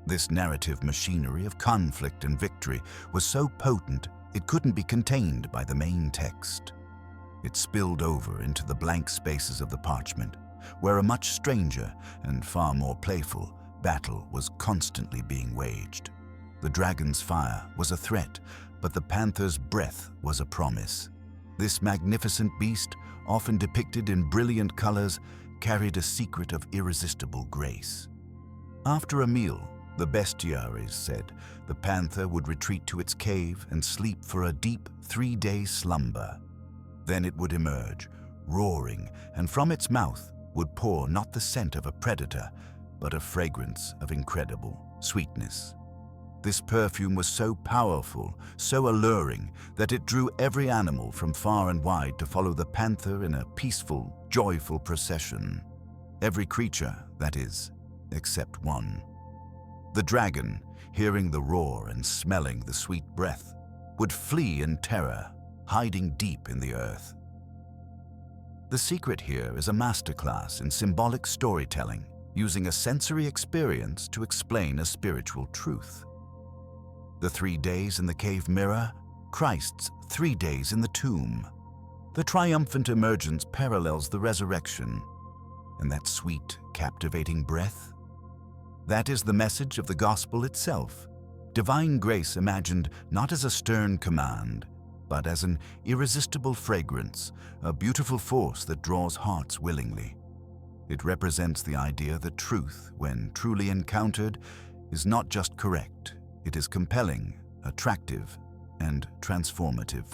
This narrative machinery of conflict and victory was so potent it couldn't be contained by the main text. It spilled over into the blank spaces of the parchment, where a much stranger and far more playful battle was constantly being waged. The dragon's fire was a threat, but the panther's breath was a promise. This magnificent beast, often depicted in brilliant colors, carried a secret of irresistible grace. After a meal, the bestiaries said the panther would retreat to its cave and sleep for a deep 3-day slumber. Then it would emerge, roaring, and from its mouth would pour not the scent of a predator, but a fragrance of incredible sweetness. This perfume was so powerful, so alluring, that it drew every animal from far and wide to follow the panther in a peaceful, joyful procession. Every creature, that is, except one. The dragon, hearing the roar and smelling the sweet breath, would flee in terror, hiding deep in the earth. The secret here is a masterclass in symbolic storytelling, using a sensory experience to explain a spiritual truth. The 3 days in the cave mirror, Christ's 3 days in the tomb. The triumphant emergence parallels the resurrection, and that sweet, captivating breath. That is the message of the gospel itself. Divine grace imagined not as a stern command, but as an irresistible fragrance, a beautiful force that draws hearts willingly. It represents the idea that truth, when truly encountered, is not just correct. It is compelling, attractive, and transformative.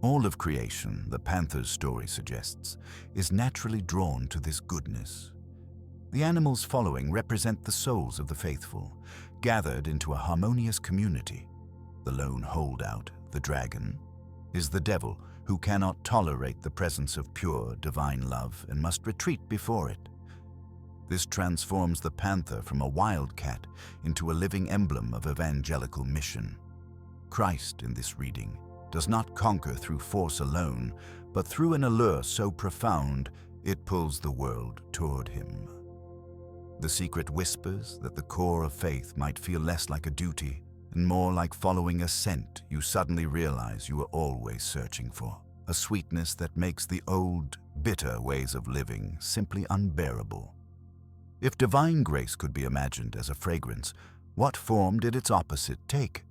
All of creation, the panther's story suggests, is naturally drawn to this goodness. The animals following represent the souls of the faithful, gathered into a harmonious community. The lone holdout, the dragon, is the devil who cannot tolerate the presence of pure, divine love and must retreat before it. This transforms the panther from a wildcat into a living emblem of evangelical mission. Christ, in this reading, does not conquer through force alone, but through an allure so profound it pulls the world toward him. The secret whispers that the core of faith might feel less like a duty and more like following a scent you suddenly realize you were always searching for, a sweetness that makes the old, bitter ways of living simply unbearable. If divine grace could be imagined as a fragrance, what form did its opposite take?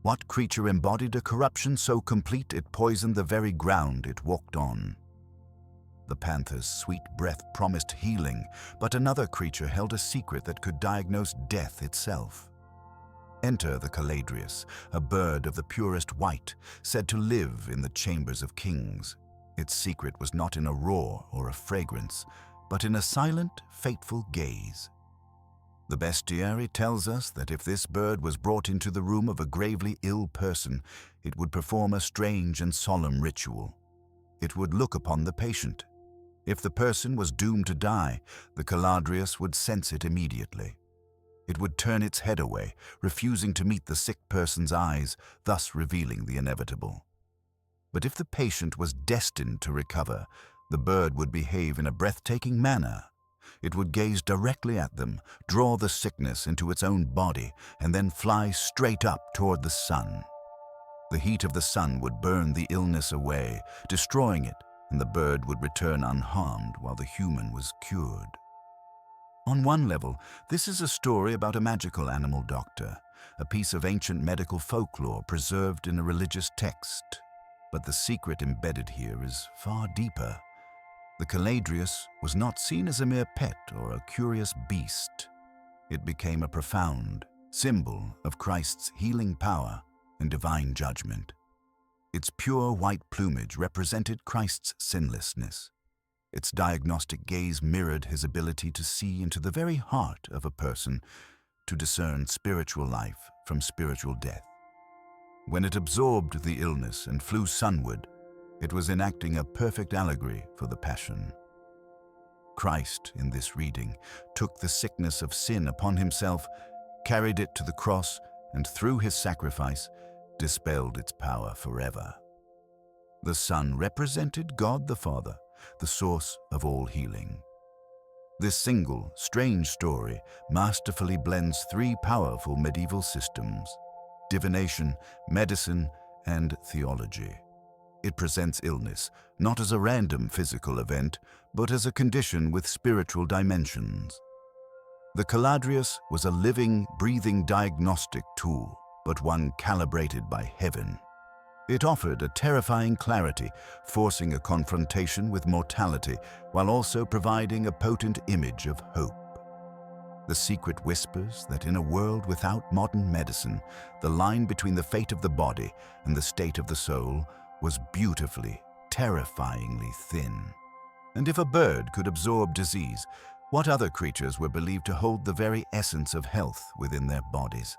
What creature embodied a corruption so complete it poisoned the very ground it walked on? The panther's sweet breath promised healing, but another creature held a secret that could diagnose death itself. Enter the caladrius, a bird of the purest white, said to live in the chambers of kings. Its secret was not in a roar or a fragrance, but in a silent, fateful gaze. The bestiary tells us that if this bird was brought into the room of a gravely ill person, it would perform a strange and solemn ritual. It would look upon the patient, If the person was doomed to die, the Caladrius would sense it immediately. It would turn its head away, refusing to meet the sick person's eyes, thus revealing the inevitable. But if the patient was destined to recover, the bird would behave in a breathtaking manner. It would gaze directly at them, draw the sickness into its own body, and then fly straight up toward the sun. The heat of the sun would burn the illness away, destroying it, and the bird would return unharmed while the human was cured. On one level, this is a story about a magical animal doctor, a piece of ancient medical folklore preserved in a religious text. But the secret embedded here is far deeper. The Caladrius was not seen as a mere pet or a curious beast. It became a profound symbol of Christ's healing power and divine judgment. Its pure white plumage represented Christ's sinlessness. Its diagnostic gaze mirrored his ability to see into the very heart of a person, to discern spiritual life from spiritual death. When it absorbed the illness and flew sunward, it was enacting a perfect allegory for the Passion. Christ, in this reading, took the sickness of sin upon himself, carried it to the cross, and through his sacrifice, dispelled its power forever. The Son represented God the Father, the source of all healing. This single, strange story masterfully blends three powerful medieval systems: divination, medicine, and theology. It presents illness not as a random physical event, but as a condition with spiritual dimensions. The Caladrius was a living, breathing diagnostic tool, but one calibrated by heaven. It offered a terrifying clarity, forcing a confrontation with mortality, while also providing a potent image of hope. The secret whispers that in a world without modern medicine, the line between the fate of the body and the state of the soul was beautifully, terrifyingly thin. And if a bird could absorb disease, what other creatures were believed to hold the very essence of health within their bodies?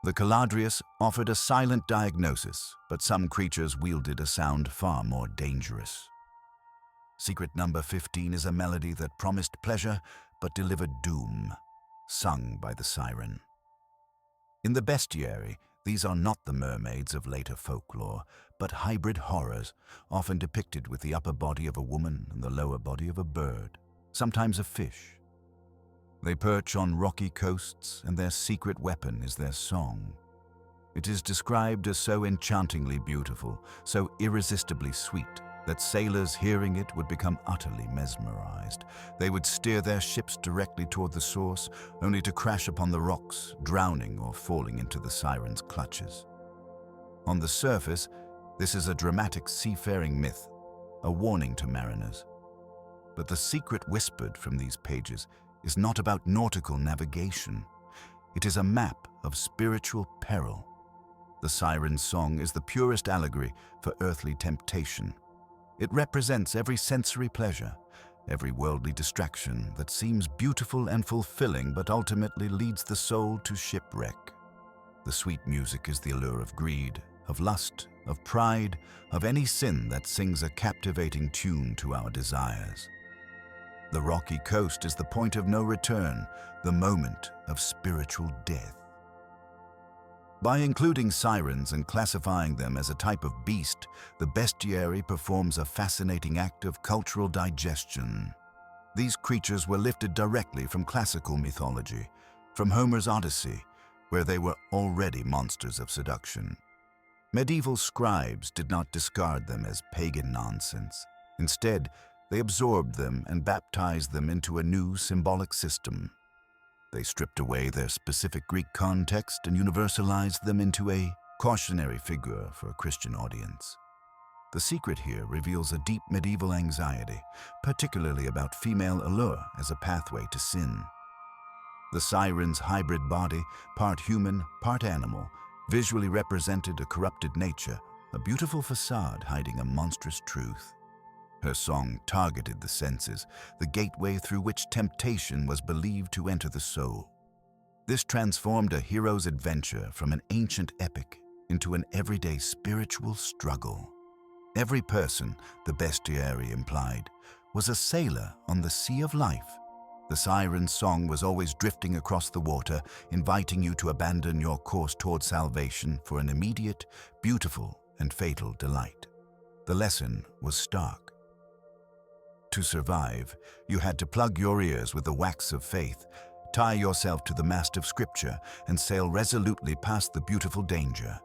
The Caladrius offered a silent diagnosis, but some creatures wielded a sound far more dangerous. Secret number 15 is a melody that promised pleasure but delivered doom, sung by the siren. In the bestiary, these are not the mermaids of later folklore, but hybrid horrors, often depicted with the upper body of a woman and the lower body of a bird, sometimes a fish. They perch on rocky coasts, and their secret weapon is their song. It is described as so enchantingly beautiful, so irresistibly sweet, that sailors hearing it would become utterly mesmerized. They would steer their ships directly toward the source, only to crash upon the rocks, drowning or falling into the siren's clutches. On the surface, this is a dramatic seafaring myth, a warning to mariners. But the secret whispered from these pages is not about nautical navigation. It is a map of spiritual peril. The siren's song is the purest allegory for earthly temptation. It represents every sensory pleasure, every worldly distraction that seems beautiful and fulfilling but ultimately leads the soul to shipwreck. The sweet music is the allure of greed, of lust, of pride, of any sin that sings a captivating tune to our desires. The rocky coast is the point of no return, the moment of spiritual death. By including sirens and classifying them as a type of beast, the bestiary performs a fascinating act of cultural digestion. These creatures were lifted directly from classical mythology, from Homer's Odyssey, where they were already monsters of seduction. Medieval scribes did not discard them as pagan nonsense. Instead, they absorbed them and baptized them into a new symbolic system. They stripped away their specific Greek context and universalized them into a cautionary figure for a Christian audience. The secret here reveals a deep medieval anxiety, particularly about female allure as a pathway to sin. The siren's hybrid body, part human, part animal, visually represented a corrupted nature, a beautiful facade hiding a monstrous truth. Her song targeted the senses, the gateway through which temptation was believed to enter the soul. This transformed a hero's adventure from an ancient epic into an everyday spiritual struggle. Every person, the bestiary implied, was a sailor on the sea of life. The siren's song was always drifting across the water, inviting you to abandon your course toward salvation for an immediate, beautiful, and fatal delight. The lesson was stark. To survive, you had to plug your ears with the wax of faith, tie yourself to the mast of Scripture, and sail resolutely past the beautiful danger.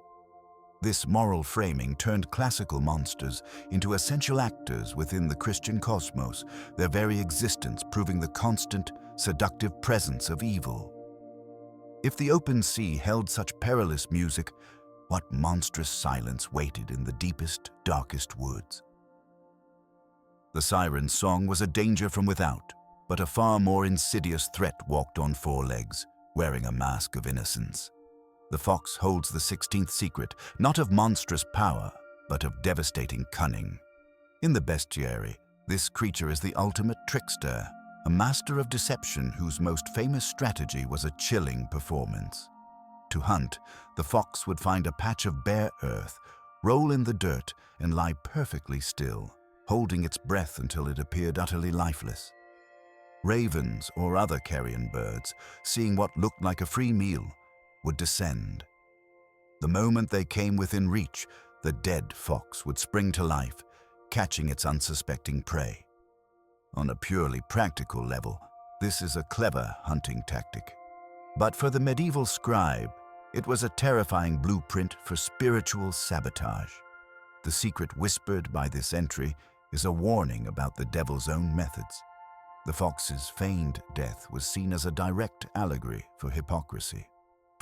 This moral framing turned classical monsters into essential actors within the Christian cosmos, their very existence proving the constant, seductive presence of evil. If the open sea held such perilous music, what monstrous silence waited in the deepest, darkest woods? The siren's song was a danger from without, but a far more insidious threat walked on four legs, wearing a mask of innocence. The fox holds the 16th secret, not of monstrous power, but of devastating cunning. In the bestiary, this creature is the ultimate trickster, a master of deception whose most famous strategy was a chilling performance. To hunt, the fox would find a patch of bare earth, roll in the dirt, and lie perfectly still, holding its breath until it appeared utterly lifeless. Ravens or other carrion birds, seeing what looked like a free meal, would descend. The moment they came within reach, the dead fox would spring to life, catching its unsuspecting prey. On a purely practical level, this is a clever hunting tactic. But for the medieval scribe, it was a terrifying blueprint for spiritual sabotage. The secret whispered by this entry is a warning about the devil's own methods. The fox's feigned death was seen as a direct allegory for hypocrisy,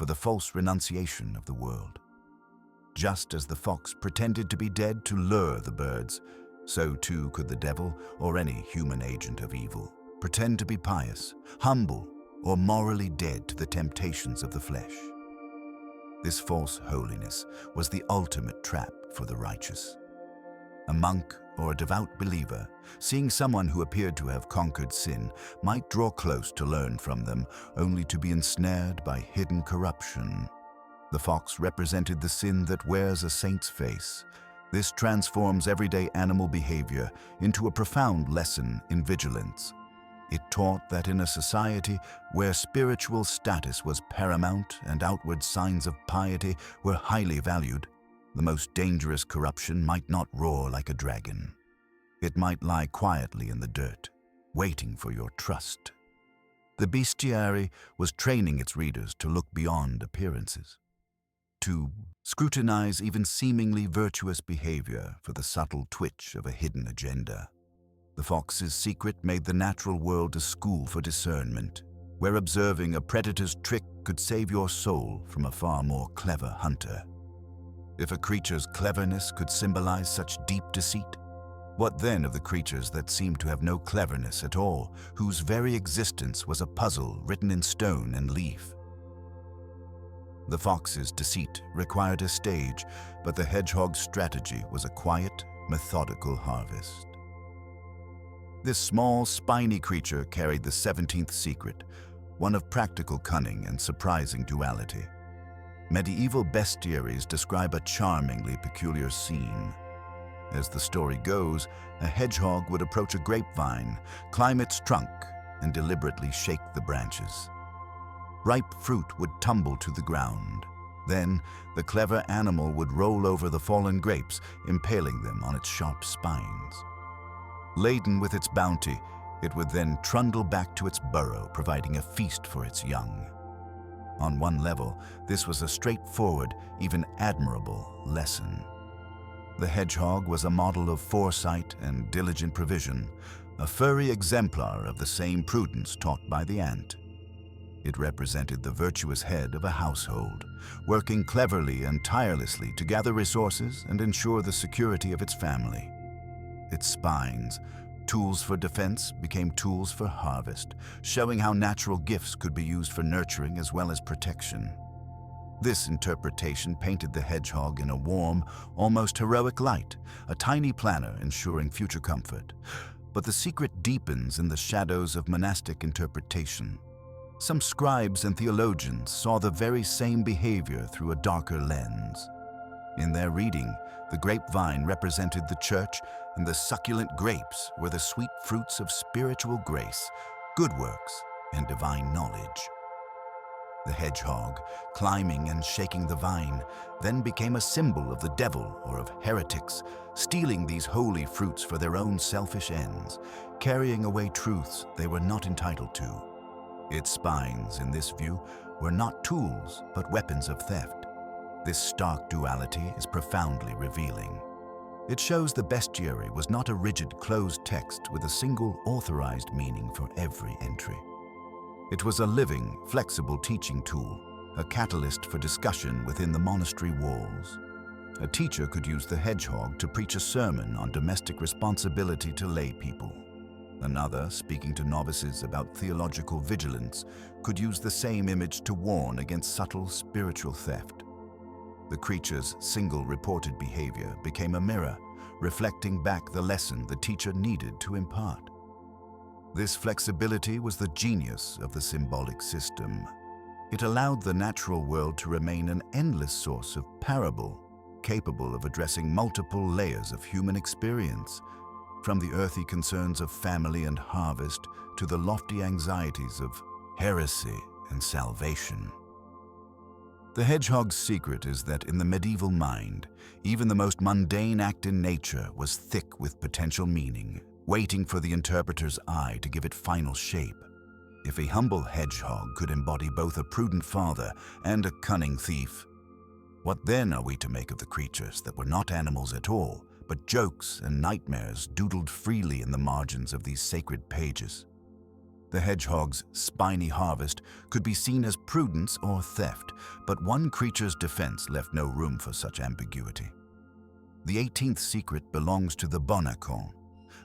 for the false renunciation of the world. Just as the fox pretended to be dead to lure the birds, so too could the devil, or any human agent of evil, pretend to be pious, humble, or morally dead to the temptations of the flesh. This false holiness was the ultimate trap for the righteous. A monk or a devout believer, seeing someone who appeared to have conquered sin, might draw close to learn from them, only to be ensnared by hidden corruption. The fox represented the sin that wears a saint's face. This transforms everyday animal behavior into a profound lesson in vigilance. It taught that in a society where spiritual status was paramount and outward signs of piety were highly valued, the most dangerous corruption might not roar like a dragon. It might lie quietly in the dirt, waiting for your trust. The bestiary was training its readers to look beyond appearances, to scrutinize even seemingly virtuous behavior for the subtle twitch of a hidden agenda. The fox's secret made the natural world a school for discernment, where observing a predator's trick could save your soul from a far more clever hunter. If a creature's cleverness could symbolize such deep deceit, what then of the creatures that seemed to have no cleverness at all, whose very existence was a puzzle written in stone and leaf? The fox's deceit required a stage, but the hedgehog's strategy was a quiet, methodical harvest. This small, spiny creature carried the 17th secret, one of practical cunning and surprising duality. Medieval bestiaries describe a charmingly peculiar scene. As the story goes, a hedgehog would approach a grapevine, climb its trunk, and deliberately shake the branches. Ripe fruit would tumble to the ground. Then, the clever animal would roll over the fallen grapes, impaling them on its sharp spines. Laden with its bounty, it would then trundle back to its burrow, providing a feast for its young. On one level, this was a straightforward, even admirable lesson. The hedgehog was a model of foresight and diligent provision, a furry exemplar of the same prudence taught by the ant. It represented the virtuous head of a household, working cleverly and tirelessly to gather resources and ensure the security of its family. Its spines, tools for defense, became tools for harvest, showing how natural gifts could be used for nurturing as well as protection. This interpretation painted the hedgehog in a warm, almost heroic light, a tiny planner ensuring future comfort. But the secret deepens in the shadows of monastic interpretation. Some scribes and theologians saw the very same behavior through a darker lens. In their reading, The grapevine represented the church, and the succulent grapes were the sweet fruits of spiritual grace, good works, and divine knowledge. The hedgehog, climbing and shaking the vine, then became a symbol of the devil or of heretics, stealing these holy fruits for their own selfish ends, carrying away truths they were not entitled to. Its spines, in this view, were not tools, but weapons of theft. This stark duality is profoundly revealing. It shows the bestiary was not a rigid, closed text with a single authorized meaning for every entry. It was a living, flexible teaching tool, a catalyst for discussion within the monastery walls. A teacher could use the hedgehog to preach a sermon on domestic responsibility to lay people. Another, speaking to novices about theological vigilance, could use the same image to warn against subtle spiritual theft. The creature's single reported behavior became a mirror, reflecting back the lesson the teacher needed to impart. This flexibility was the genius of the symbolic system. It allowed the natural world to remain an endless source of parable, capable of addressing multiple layers of human experience, from the earthy concerns of family and harvest to the lofty anxieties of heresy and salvation. The hedgehog's secret is that in the medieval mind, even the most mundane act in nature was thick with potential meaning, waiting for the interpreter's eye to give it final shape. If a humble hedgehog could embody both a prudent father and a cunning thief, what then are we to make of the creatures that were not animals at all, but jokes and nightmares doodled freely in the margins of these sacred pages? The hedgehog's spiny harvest could be seen as prudence or theft, but one creature's defense left no room for such ambiguity. The 18th secret belongs to the bonacon,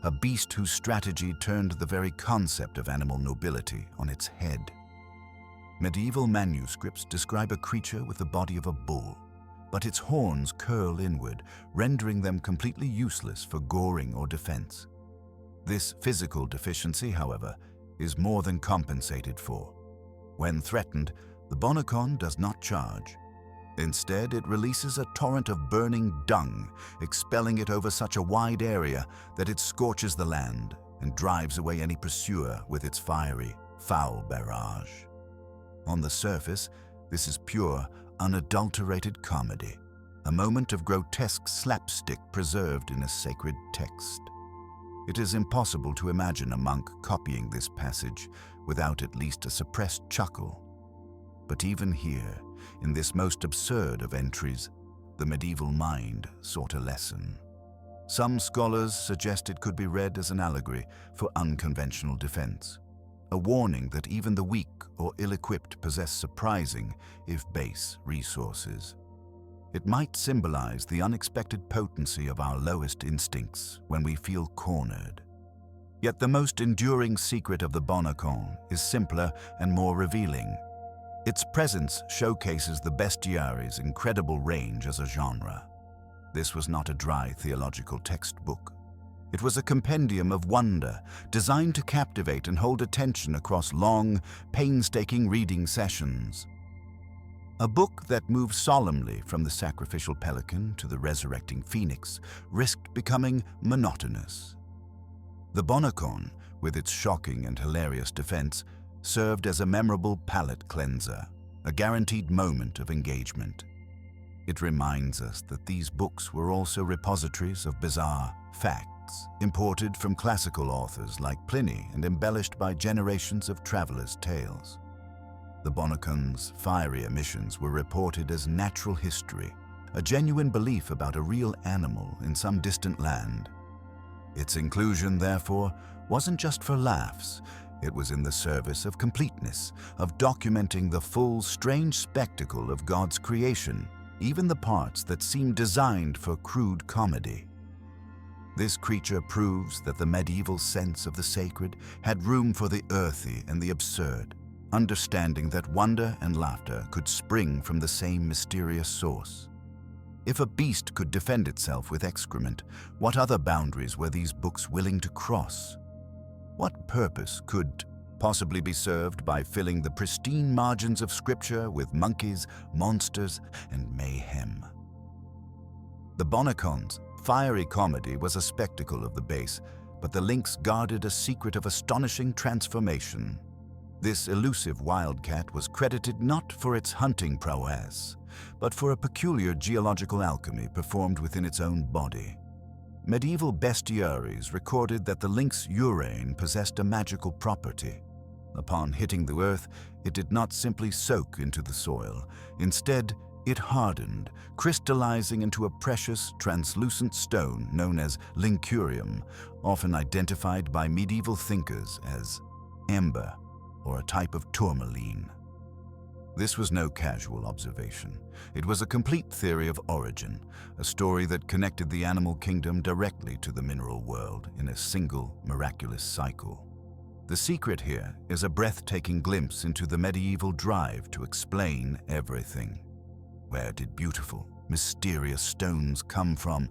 a beast whose strategy turned the very concept of animal nobility on its head. Medieval manuscripts describe a creature with the body of a bull, but its horns curl inward, rendering them completely useless for goring or defense. This physical deficiency, however, is more than compensated for. When threatened, the bonacon does not charge. Instead, it releases a torrent of burning dung, expelling it over such a wide area that it scorches the land and drives away any pursuer with its fiery, foul barrage. On the surface, this is pure, unadulterated comedy, a moment of grotesque slapstick preserved in a sacred text. It is impossible to imagine a monk copying this passage without at least a suppressed chuckle. But even here, in this most absurd of entries, the medieval mind sought a lesson. Some scholars suggest it could be read as an allegory for unconventional defense, a warning that even the weak or ill-equipped possess surprising, if base, resources. It might symbolize the unexpected potency of our lowest instincts when we feel cornered. Yet the most enduring secret of the bonacon is simpler and more revealing. Its presence showcases the bestiary's incredible range as a genre. This was not a dry theological textbook. It was a compendium of wonder, designed to captivate and hold attention across long, painstaking reading sessions. A book that moved solemnly from the sacrificial pelican to the resurrecting phoenix risked becoming monotonous. The bonacon, with its shocking and hilarious defense, served as a memorable palate cleanser, a guaranteed moment of engagement. It reminds us that these books were also repositories of bizarre facts, imported from classical authors like Pliny and embellished by generations of travelers' tales. The bonacon's fiery emissions were reported as natural history, a genuine belief about a real animal in some distant land. Its inclusion, therefore, wasn't just for laughs. It was in the service of completeness, of documenting the full, strange spectacle of God's creation, even the parts that seemed designed for crude comedy. This creature proves that the medieval sense of the sacred had room for the earthy and the absurd, understanding that wonder and laughter could spring from the same mysterious source. If a beast could defend itself with excrement, what other boundaries were these books willing to cross? What purpose could possibly be served by filling the pristine margins of Scripture with monkeys, monsters, and mayhem? The Bonnecon's fiery comedy was a spectacle of the base, but the lynx guarded a secret of astonishing transformation. This elusive wildcat was credited not for its hunting prowess, but for a peculiar geological alchemy performed within its own body. Medieval Bestiaries recorded that the lynx urine possessed a magical property. Upon hitting the earth, it did not simply soak into the soil. Instead, it hardened, crystallizing into a precious, translucent stone known as lyncurium, often identified by medieval thinkers as amber or a type of tourmaline. This was no casual observation. It was a complete theory of origin, a story that connected the animal kingdom directly to the mineral world in a single, miraculous cycle. The secret here is a breathtaking glimpse into the medieval drive to explain everything. Where did beautiful, mysterious stones come from?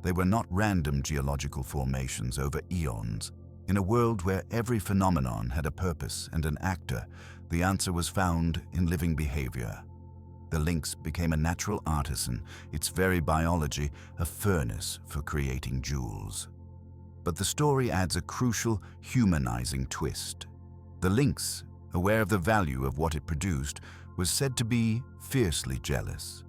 They were not random geological formations over eons. In a world where every phenomenon had a purpose and an actor, the answer was found in living behavior. The lynx became a natural artisan, its very biology a furnace for creating jewels. But the story adds a crucial, humanizing twist. The lynx, aware of the value of what it produced, was said to be fiercely jealous.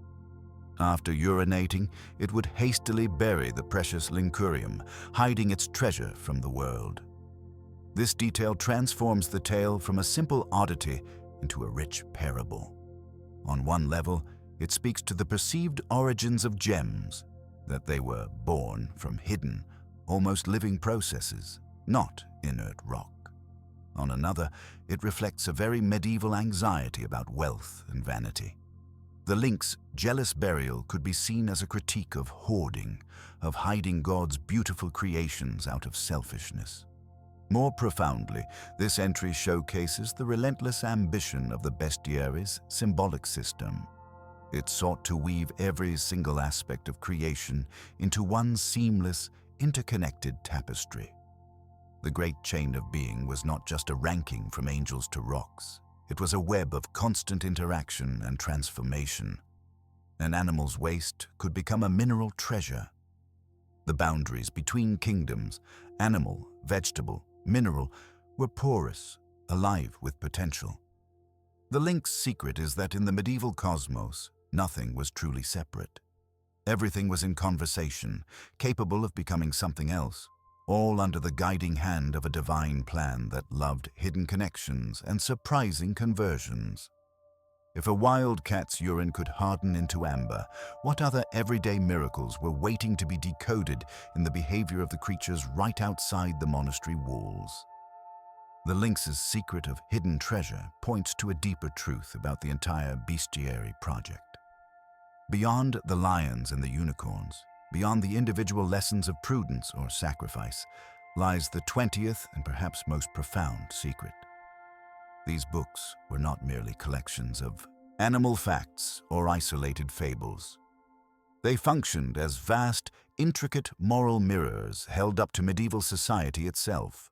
After urinating, it would hastily bury the precious lyncurium, hiding its treasure from the world. This detail transforms the tale from a simple oddity into a rich parable. On one level, it speaks to the perceived origins of gems, that they were born from hidden, almost living processes, not inert rock. On another, it reflects a very medieval anxiety about wealth and vanity. The lynx's jealous burial could be seen as a critique of hoarding, of hiding God's beautiful creations out of selfishness. More profoundly, this entry showcases the relentless ambition of the bestiary's symbolic system. It sought to weave every single aspect of creation into one seamless, interconnected tapestry. The great chain of being was not just a ranking from angels to rocks. It was a web of constant interaction and transformation. An animal's waste could become a mineral treasure. The boundaries between kingdoms, animal, vegetable, mineral, were porous, alive with potential. The lynx's secret is that in the medieval cosmos, nothing was truly separate. Everything was in conversation, capable of becoming something else, all under the guiding hand of a divine plan that loved hidden connections and surprising conversions. If a wildcat's urine could harden into amber, what other everyday miracles were waiting to be decoded in the behavior of the creatures right outside the monastery walls? The lynx's secret of hidden treasure points to a deeper truth about the entire bestiary project. Beyond the lions and the unicorns, beyond the individual lessons of prudence or sacrifice, lies the 20th and perhaps most profound secret. These books were not merely collections of animal facts or isolated fables. They functioned as vast, intricate moral mirrors held up to medieval society itself.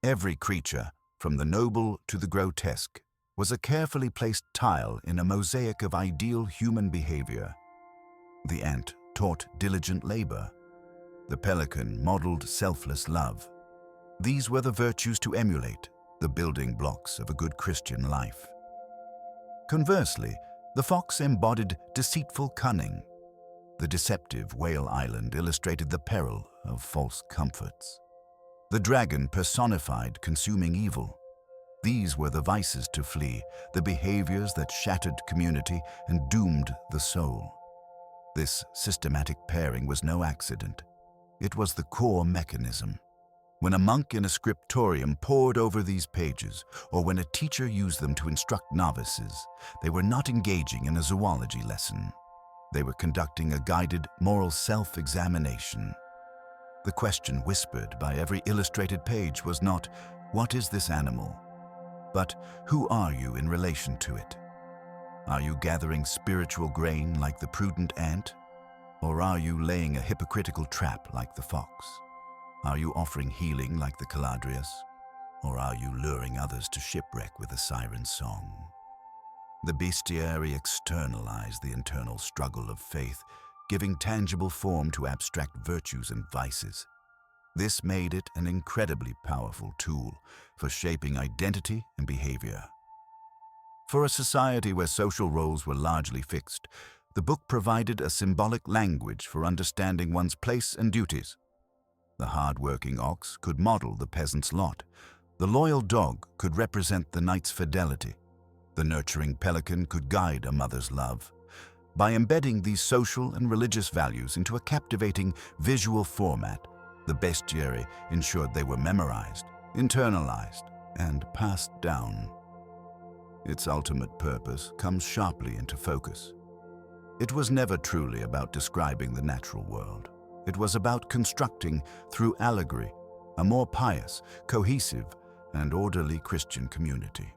Every creature, from the noble to the grotesque, was a carefully placed tile in a mosaic of ideal human behavior. The ant taught diligent labor. The pelican modeled selfless love. These were the virtues to emulate, the building blocks of a good Christian life. Conversely, the fox embodied deceitful cunning. The deceptive whale island illustrated the peril of false comforts. The dragon personified consuming evil. These were the vices to flee, the behaviors that shattered community and doomed the soul. This systematic pairing was no accident. It was the core mechanism. When a monk in a scriptorium pored over these pages, or when a teacher used them to instruct novices, they were not engaging in a zoology lesson. They were conducting a guided moral self-examination. The question whispered by every illustrated page was not, "What is this animal?" but "Who are you in relation to it?" Are you gathering spiritual grain like the prudent ant? Or are you laying a hypocritical trap like the fox? Are you offering healing like the Caladrius? Or are you luring others to shipwreck with a siren song? The bestiary externalized the internal struggle of faith, giving tangible form to abstract virtues and vices. This made it an incredibly powerful tool for shaping identity and behavior. For a society where social roles were largely fixed, the book provided a symbolic language for understanding one's place and duties. The hard-working ox could model the peasant's lot. The loyal dog could represent the knight's fidelity. The nurturing pelican could guide a mother's love. By embedding these social and religious values into a captivating visual format, the bestiary ensured they were memorized, internalized, and passed down. Its ultimate purpose comes sharply into focus. It was never truly about describing the natural world. It was about constructing, through allegory, a more pious, cohesive, and orderly Christian community.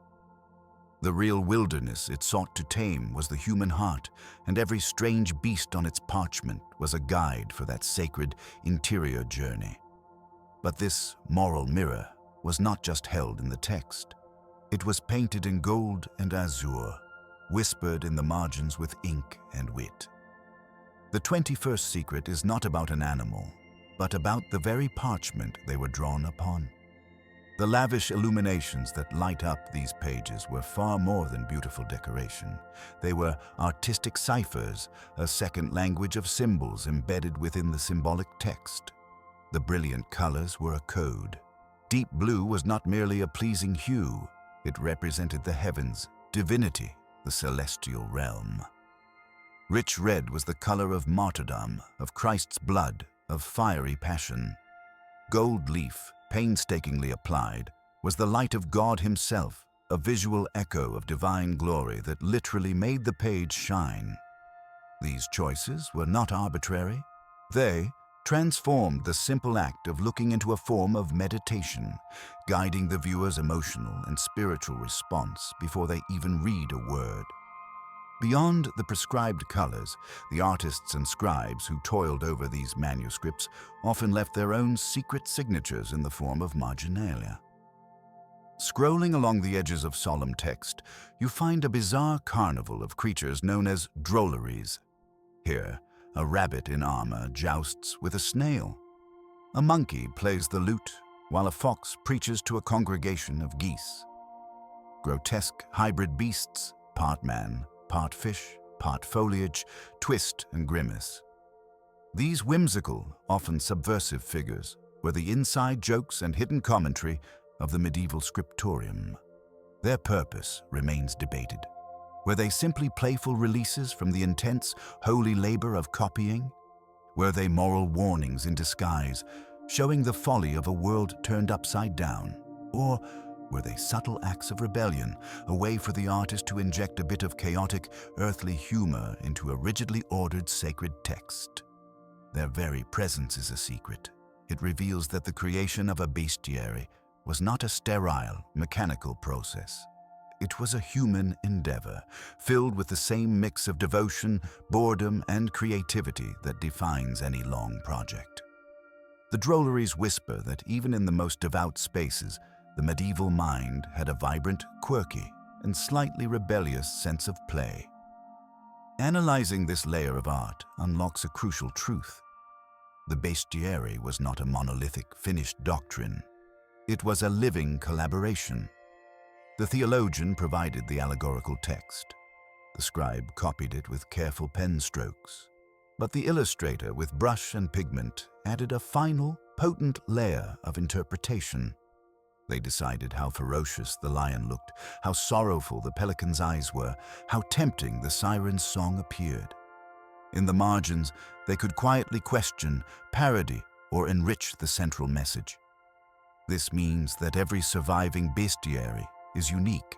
The real wilderness it sought to tame was the human heart, and every strange beast on its parchment was a guide for that sacred interior journey. But this moral mirror was not just held in the text. It was painted in gold and azure, whispered in the margins with ink and wit. The 21st secret is not about an animal, but about the very parchment they were drawn upon. The lavish illuminations that light up these pages were far more than beautiful decoration. They were artistic ciphers, a second language of symbols embedded within the symbolic text. The brilliant colors were a code. Deep blue was not merely a pleasing hue. It represented the heavens, divinity, the celestial realm. Rich red was the color of martyrdom, of Christ's blood, of fiery passion. Gold leaf, painstakingly applied, was the light of God himself, a visual echo of divine glory that literally made the page shine. These choices were not arbitrary. They transformed the simple act of looking into a form of meditation, guiding the viewer's emotional and spiritual response before they even read a word. Beyond the prescribed colors, the artists and scribes who toiled over these manuscripts often left their own secret signatures in the form of marginalia. Scrolling along the edges of solemn text, you find a bizarre carnival of creatures known as drolleries. Here, a rabbit in armor jousts with a snail. A monkey plays the lute, while a fox preaches to a congregation of geese. Grotesque hybrid beasts, part man, part fish, part foliage, twist and grimace. These whimsical, often subversive figures were the inside jokes and hidden commentary of the medieval scriptorium. Their purpose remains debated. Were they simply playful releases from the intense, holy labor of copying? Were they moral warnings in disguise, showing the folly of a world turned upside down? Or were they subtle acts of rebellion, a way for the artist to inject a bit of chaotic, earthly humor into a rigidly ordered sacred text? Their very presence is a secret. It reveals that the creation of a bestiary was not a sterile, mechanical process. It was a human endeavor, filled with the same mix of devotion, boredom, and creativity that defines any long project. The drolleries whisper that even in the most devout spaces, the medieval mind had a vibrant, quirky, and slightly rebellious sense of play. Analyzing this layer of art unlocks a crucial truth. The bestiary was not a monolithic, finished doctrine. It was a living collaboration. The theologian provided the allegorical text. The scribe copied it with careful pen strokes. But the illustrator, with brush and pigment, added a final, potent layer of interpretation. They decided how ferocious the lion looked, how sorrowful the pelican's eyes were, how tempting the siren's song appeared. In the margins, they could quietly question, parody, or enrich the central message. This means that every surviving bestiary is unique,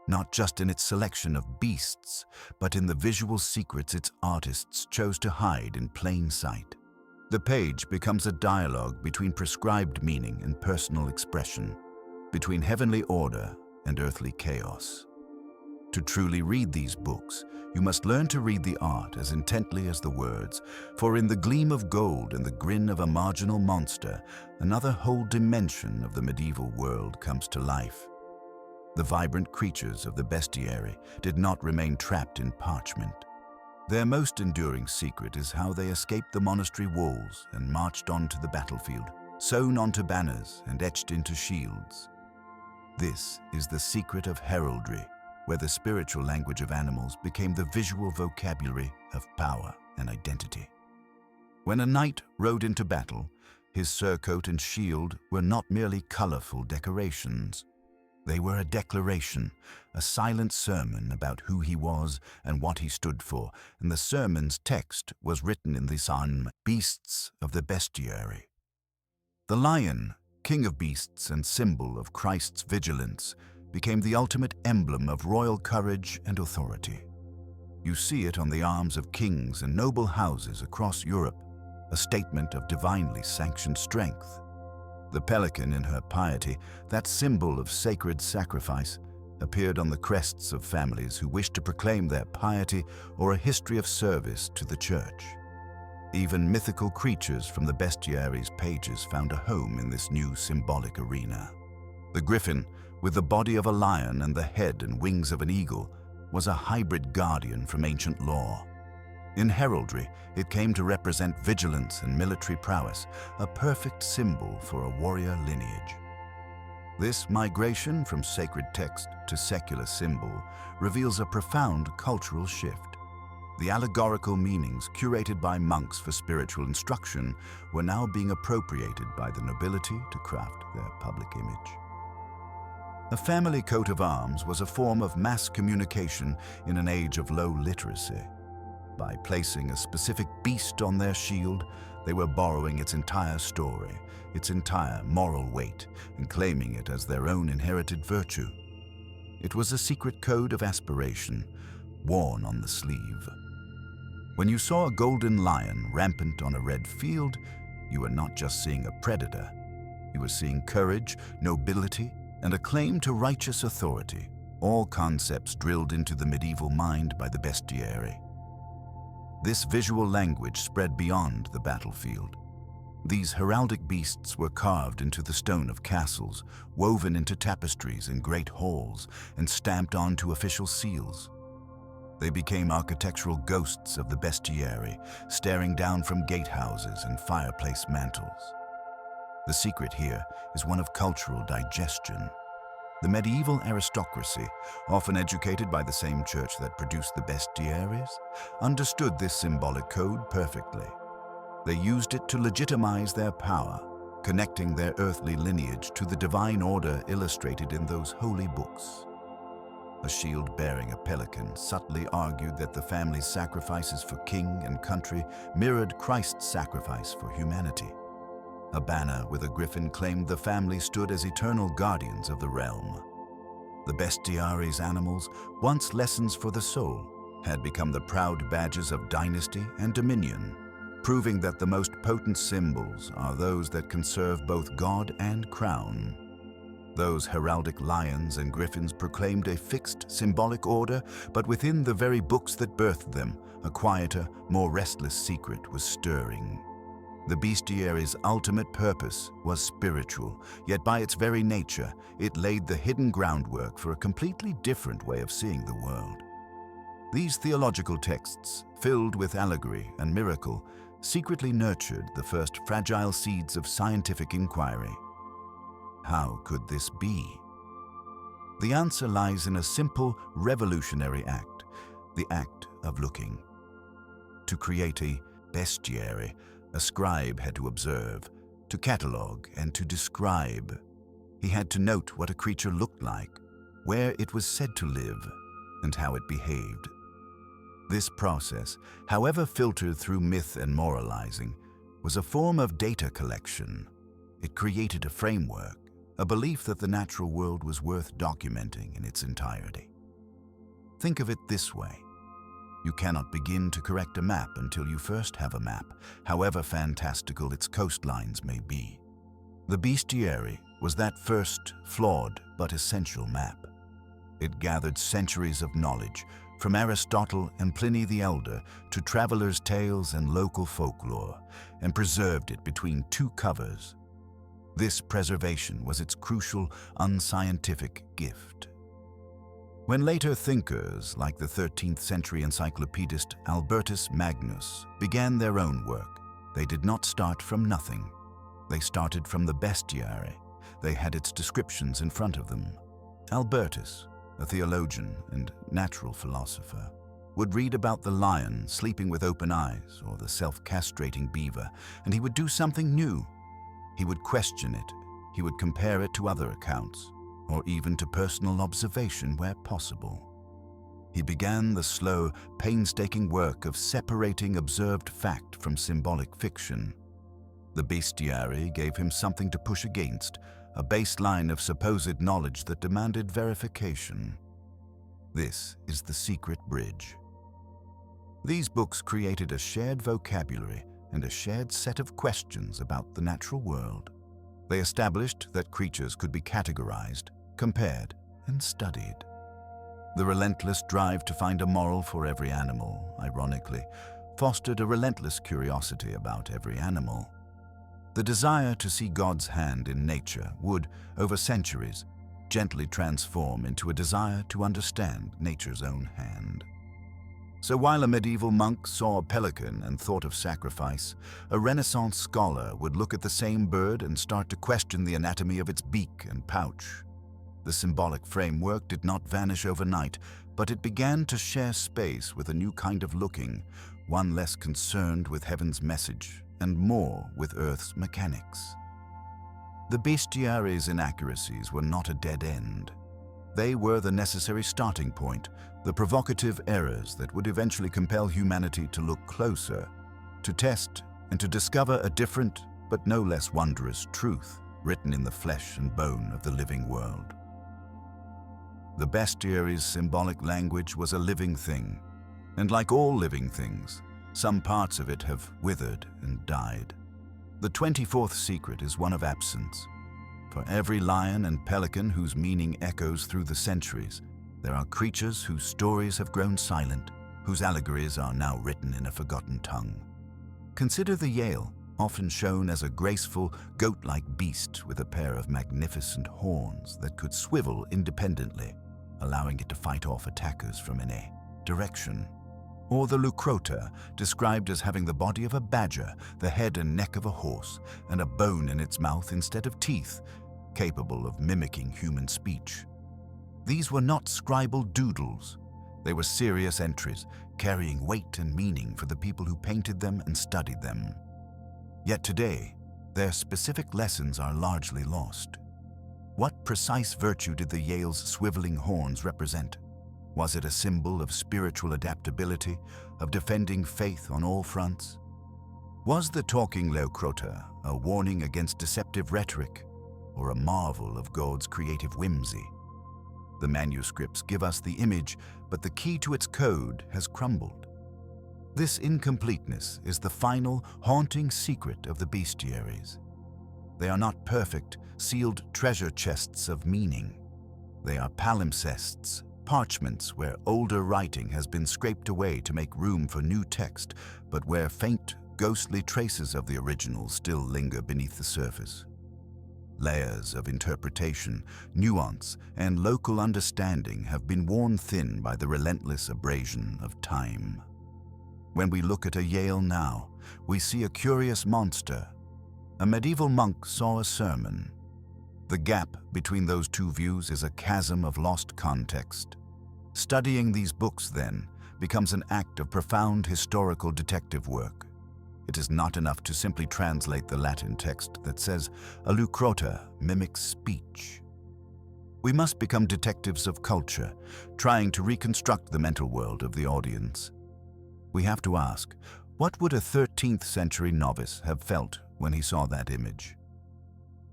not just in its selection of beasts, but in the visual secrets its artists chose to hide in plain sight. The page becomes a dialogue between prescribed meaning and personal expression, between heavenly order and earthly chaos. To truly read these books, you must learn to read the art as intently as the words, for in the gleam of gold and the grin of a marginal monster, another whole dimension of the medieval world comes to life. The vibrant creatures of the bestiary did not remain trapped in parchment. Their most enduring secret is how they escaped the monastery walls and marched onto the battlefield, sewn onto banners and etched into shields. This is the secret of heraldry, where the spiritual language of animals became the visual vocabulary of power and identity. When a knight rode into battle, his surcoat and shield were not merely colorful decorations. They were a declaration, a silent sermon about who he was and what he stood for, and the sermon's text was written in the psalm, "Beasts of the Bestiary." The lion, king of beasts and symbol of Christ's vigilance, became the ultimate emblem of royal courage and authority. You see it on the arms of kings and noble houses across Europe, a statement of divinely sanctioned strength. The pelican, in her piety, that symbol of sacred sacrifice, appeared on the crests of families who wished to proclaim their piety or a history of service to the church. Even mythical creatures from the bestiaries' pages found a home in this new symbolic arena. The griffin, with the body of a lion and the head and wings of an eagle, was a hybrid guardian from ancient law. In heraldry, it came to represent vigilance and military prowess, a perfect symbol for a warrior lineage. This migration from sacred text to secular symbol reveals a profound cultural shift. The allegorical meanings curated by monks for spiritual instruction were now being appropriated by the nobility to craft their public image. A family coat of arms was a form of mass communication in an age of low literacy. By placing a specific beast on their shield, they were borrowing its entire story, its entire moral weight, and claiming it as their own inherited virtue. It was a secret code of aspiration, worn on the sleeve. When you saw a golden lion rampant on a red field, you were not just seeing a predator. You were seeing courage, nobility, and a claim to righteous authority, all concepts drilled into the medieval mind by the bestiary. This visual language spread beyond the battlefield. These heraldic beasts were carved into the stone of castles, woven into tapestries in great halls, and stamped onto official seals. They became architectural ghosts of the bestiary, staring down from gatehouses and fireplace mantels. The secret here is one of cultural digestion. The medieval aristocracy, often educated by the same church that produced the bestiaries, understood this symbolic code perfectly. They used it to legitimize their power, connecting their earthly lineage to the divine order illustrated in those holy books. A shield bearing a pelican subtly argued that the family's sacrifices for king and country mirrored Christ's sacrifice for humanity. A banner with a griffin claimed the family stood as eternal guardians of the realm. The bestiaries' animals, once lessons for the soul, had become the proud badges of dynasty and dominion, proving that the most potent symbols are those that can serve both God and crown. Those heraldic lions and griffins proclaimed a fixed symbolic order, but within the very books that birthed them, a quieter, more restless secret was stirring. The bestiary's ultimate purpose was spiritual, yet by its very nature, it laid the hidden groundwork for a completely different way of seeing the world. These theological texts, filled with allegory and miracle, secretly nurtured the first fragile seeds of scientific inquiry. How could this be? The answer lies in a simple, revolutionary act, the act of looking. To create a bestiary, a scribe had to observe, to catalogue, and to describe. He had to note what a creature looked like, where it was said to live, and how it behaved. This process, however filtered through myth and moralizing, was a form of data collection. It created a framework, a belief that the natural world was worth documenting in its entirety. Think of it this way. You cannot begin to correct a map until you first have a map, however fantastical its coastlines may be. The bestiary was that first, flawed but essential map. It gathered centuries of knowledge, from Aristotle and Pliny the Elder to travelers' tales and local folklore, and preserved it between two covers. This preservation was its crucial, unscientific gift. When later thinkers like the 13th century encyclopedist Albertus Magnus began their own work, they did not start from nothing. They started from the bestiary. They had its descriptions in front of them. Albertus, a theologian and natural philosopher, would read about the lion sleeping with open eyes or the self-castrating beaver, and he would do something new. He would question it. He would compare it to other accounts, or even to personal observation where possible. He began the slow, painstaking work of separating observed fact from symbolic fiction. The bestiary gave him something to push against, a baseline of supposed knowledge that demanded verification. This is the secret bridge. These books created a shared vocabulary and a shared set of questions about the natural world. They established that creatures could be categorized, compared, and studied. The relentless drive to find a moral for every animal, ironically, fostered a relentless curiosity about every animal. The desire to see God's hand in nature would, over centuries, gently transform into a desire to understand nature's own hand. So while a medieval monk saw a pelican and thought of sacrifice, a Renaissance scholar would look at the same bird and start to question the anatomy of its beak and pouch. The symbolic framework did not vanish overnight, but it began to share space with a new kind of looking, one less concerned with heaven's message and more with earth's mechanics. The bestiary's inaccuracies were not a dead end. They were the necessary starting point, the provocative errors that would eventually compel humanity to look closer, to test and to discover a different but no less wondrous truth written in the flesh and bone of the living world. The bestiary's symbolic language was a living thing, and like all living things, some parts of it have withered and died. The 24th secret is one of absence. For every lion and pelican whose meaning echoes through the centuries, there are creatures whose stories have grown silent, whose allegories are now written in a forgotten tongue. Consider the Yale, often shown as a graceful, goat-like beast with a pair of magnificent horns that could swivel independently, allowing it to fight off attackers from any direction. Or the Lucrota, described as having the body of a badger, the head and neck of a horse, and a bone in its mouth instead of teeth, capable of mimicking human speech. These were not scribal doodles. They were serious entries, carrying weight and meaning for the people who painted them and studied them. Yet today, their specific lessons are largely lost. What precise virtue did the Yale's swiveling horns represent? Was it a symbol of spiritual adaptability, of defending faith on all fronts? Was the talking Lucrota a warning against deceptive rhetoric, or a marvel of God's creative whimsy? The manuscripts give us the image, but the key to its code has crumbled. This incompleteness is the final, haunting secret of the bestiaries. They are not perfect, sealed treasure chests of meaning. They are palimpsests, parchments where older writing has been scraped away to make room for new text, but where faint, ghostly traces of the original still linger beneath the surface. Layers of interpretation, nuance, and local understanding have been worn thin by the relentless abrasion of time. When we look at a Yale now, we see a curious monster. A medieval monk saw a sermon. The gap between those two views is a chasm of lost context. Studying these books, then, becomes an act of profound historical detective work. It is not enough to simply translate the Latin text that says a Lucrota mimics speech. We must become detectives of culture, trying to reconstruct the mental world of the audience. We have to ask, what would a 13th century novice have felt when he saw that image?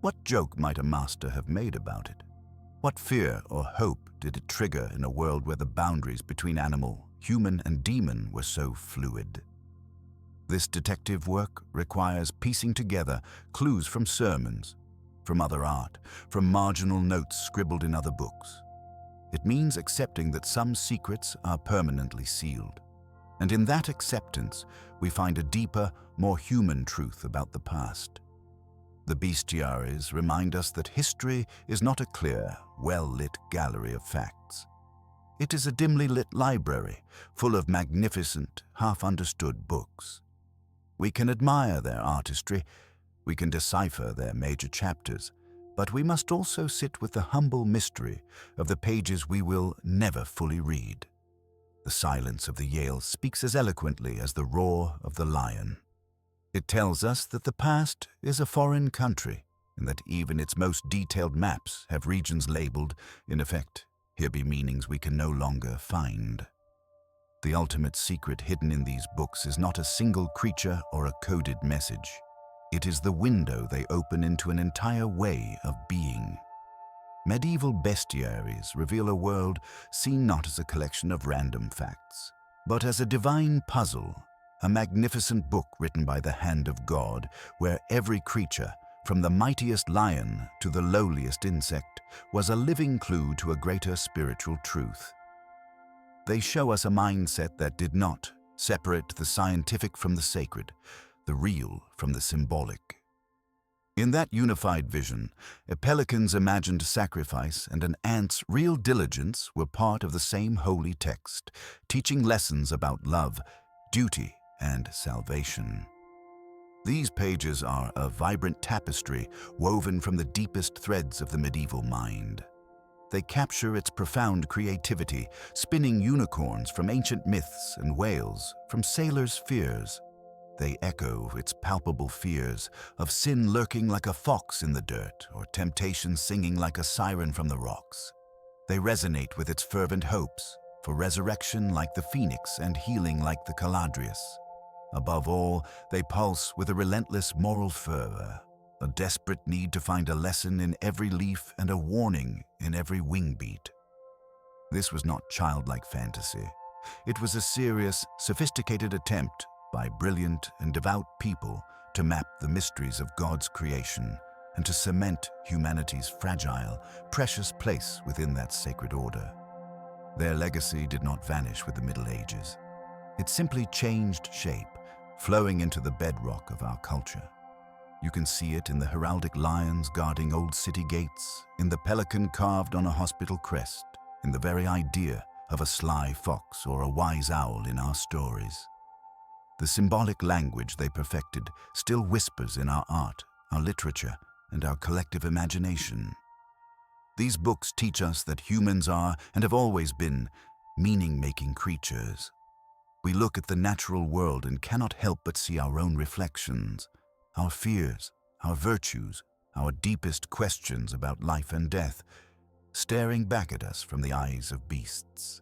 What joke might a master have made about it? What fear or hope did it trigger in a world where the boundaries between animal, human, and demon were so fluid? This detective work requires piecing together clues from sermons, from other art, from marginal notes scribbled in other books. It means accepting that some secrets are permanently sealed. And in that acceptance, we find a deeper, more human truth about the past. The bestiaries remind us that history is not a clear, well-lit gallery of facts. It is a dimly lit library, full of magnificent, half-understood books. We can admire their artistry, we can decipher their major chapters, but we must also sit with the humble mystery of the pages we will never fully read. The silence of the Yale speaks as eloquently as the roar of the lion. It tells us that the past is a foreign country, and that even its most detailed maps have regions labeled, in effect, here be meanings we can no longer find. The ultimate secret hidden in these books is not a single creature or a coded message. It is the window they open into an entire way of being. Medieval Bestiaries reveal a world seen not as a collection of random facts, but as a divine puzzle, a magnificent book written by the hand of God, where every creature, from the mightiest lion to the lowliest insect, was a living clue to a greater spiritual truth. They show us a mindset that did not separate the scientific from the sacred, the real from the symbolic. In that unified vision, a pelican's imagined sacrifice and an ant's real diligence were part of the same holy text, teaching lessons about love, duty, and salvation. These pages are a vibrant tapestry woven from the deepest threads of the medieval mind. They capture its profound creativity, spinning unicorns from ancient myths and whales from sailors' fears. They echo its palpable fears of sin lurking like a fox in the dirt or temptation singing like a siren from the rocks. They resonate with its fervent hopes for resurrection like the phoenix and healing like the caladrius. Above all, they pulse with a relentless moral fervor, a desperate need to find a lesson in every leaf and a warning in every wing beat. This was not childlike fantasy. It was a serious, sophisticated attempt by brilliant and devout people to map the mysteries of God's creation and to cement humanity's fragile, precious place within that sacred order. Their legacy did not vanish with the Middle Ages. It simply changed shape, flowing into the bedrock of our culture. You can see it in the heraldic lions guarding old city gates, in the pelican carved on a hospital crest, in the very idea of a sly fox or a wise owl in our stories. The symbolic language they perfected still whispers in our art, our literature, and our collective imagination. These books teach us that humans are, and have always been, meaning-making creatures. We look at the natural world and cannot help but see our own reflections, our fears, our virtues, our deepest questions about life and death, staring back at us from the eyes of beasts.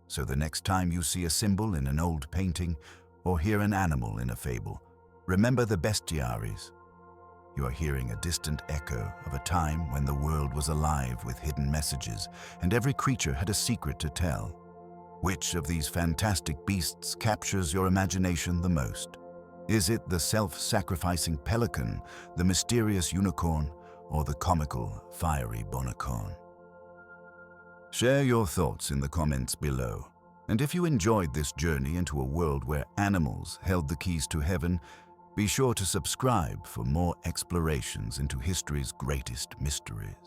So the next time you see a symbol in an old painting or hear an animal in a fable, remember the bestiaries. You are hearing a distant echo of a time when the world was alive with hidden messages and every creature had a secret to tell. Which of these fantastic beasts captures your imagination the most? Is it the self-sacrificing pelican, the mysterious unicorn, or the comical, fiery bonicorn? Share your thoughts in the comments below. And if you enjoyed this journey into a world where animals held the keys to heaven, be sure to subscribe for more explorations into history's greatest mysteries.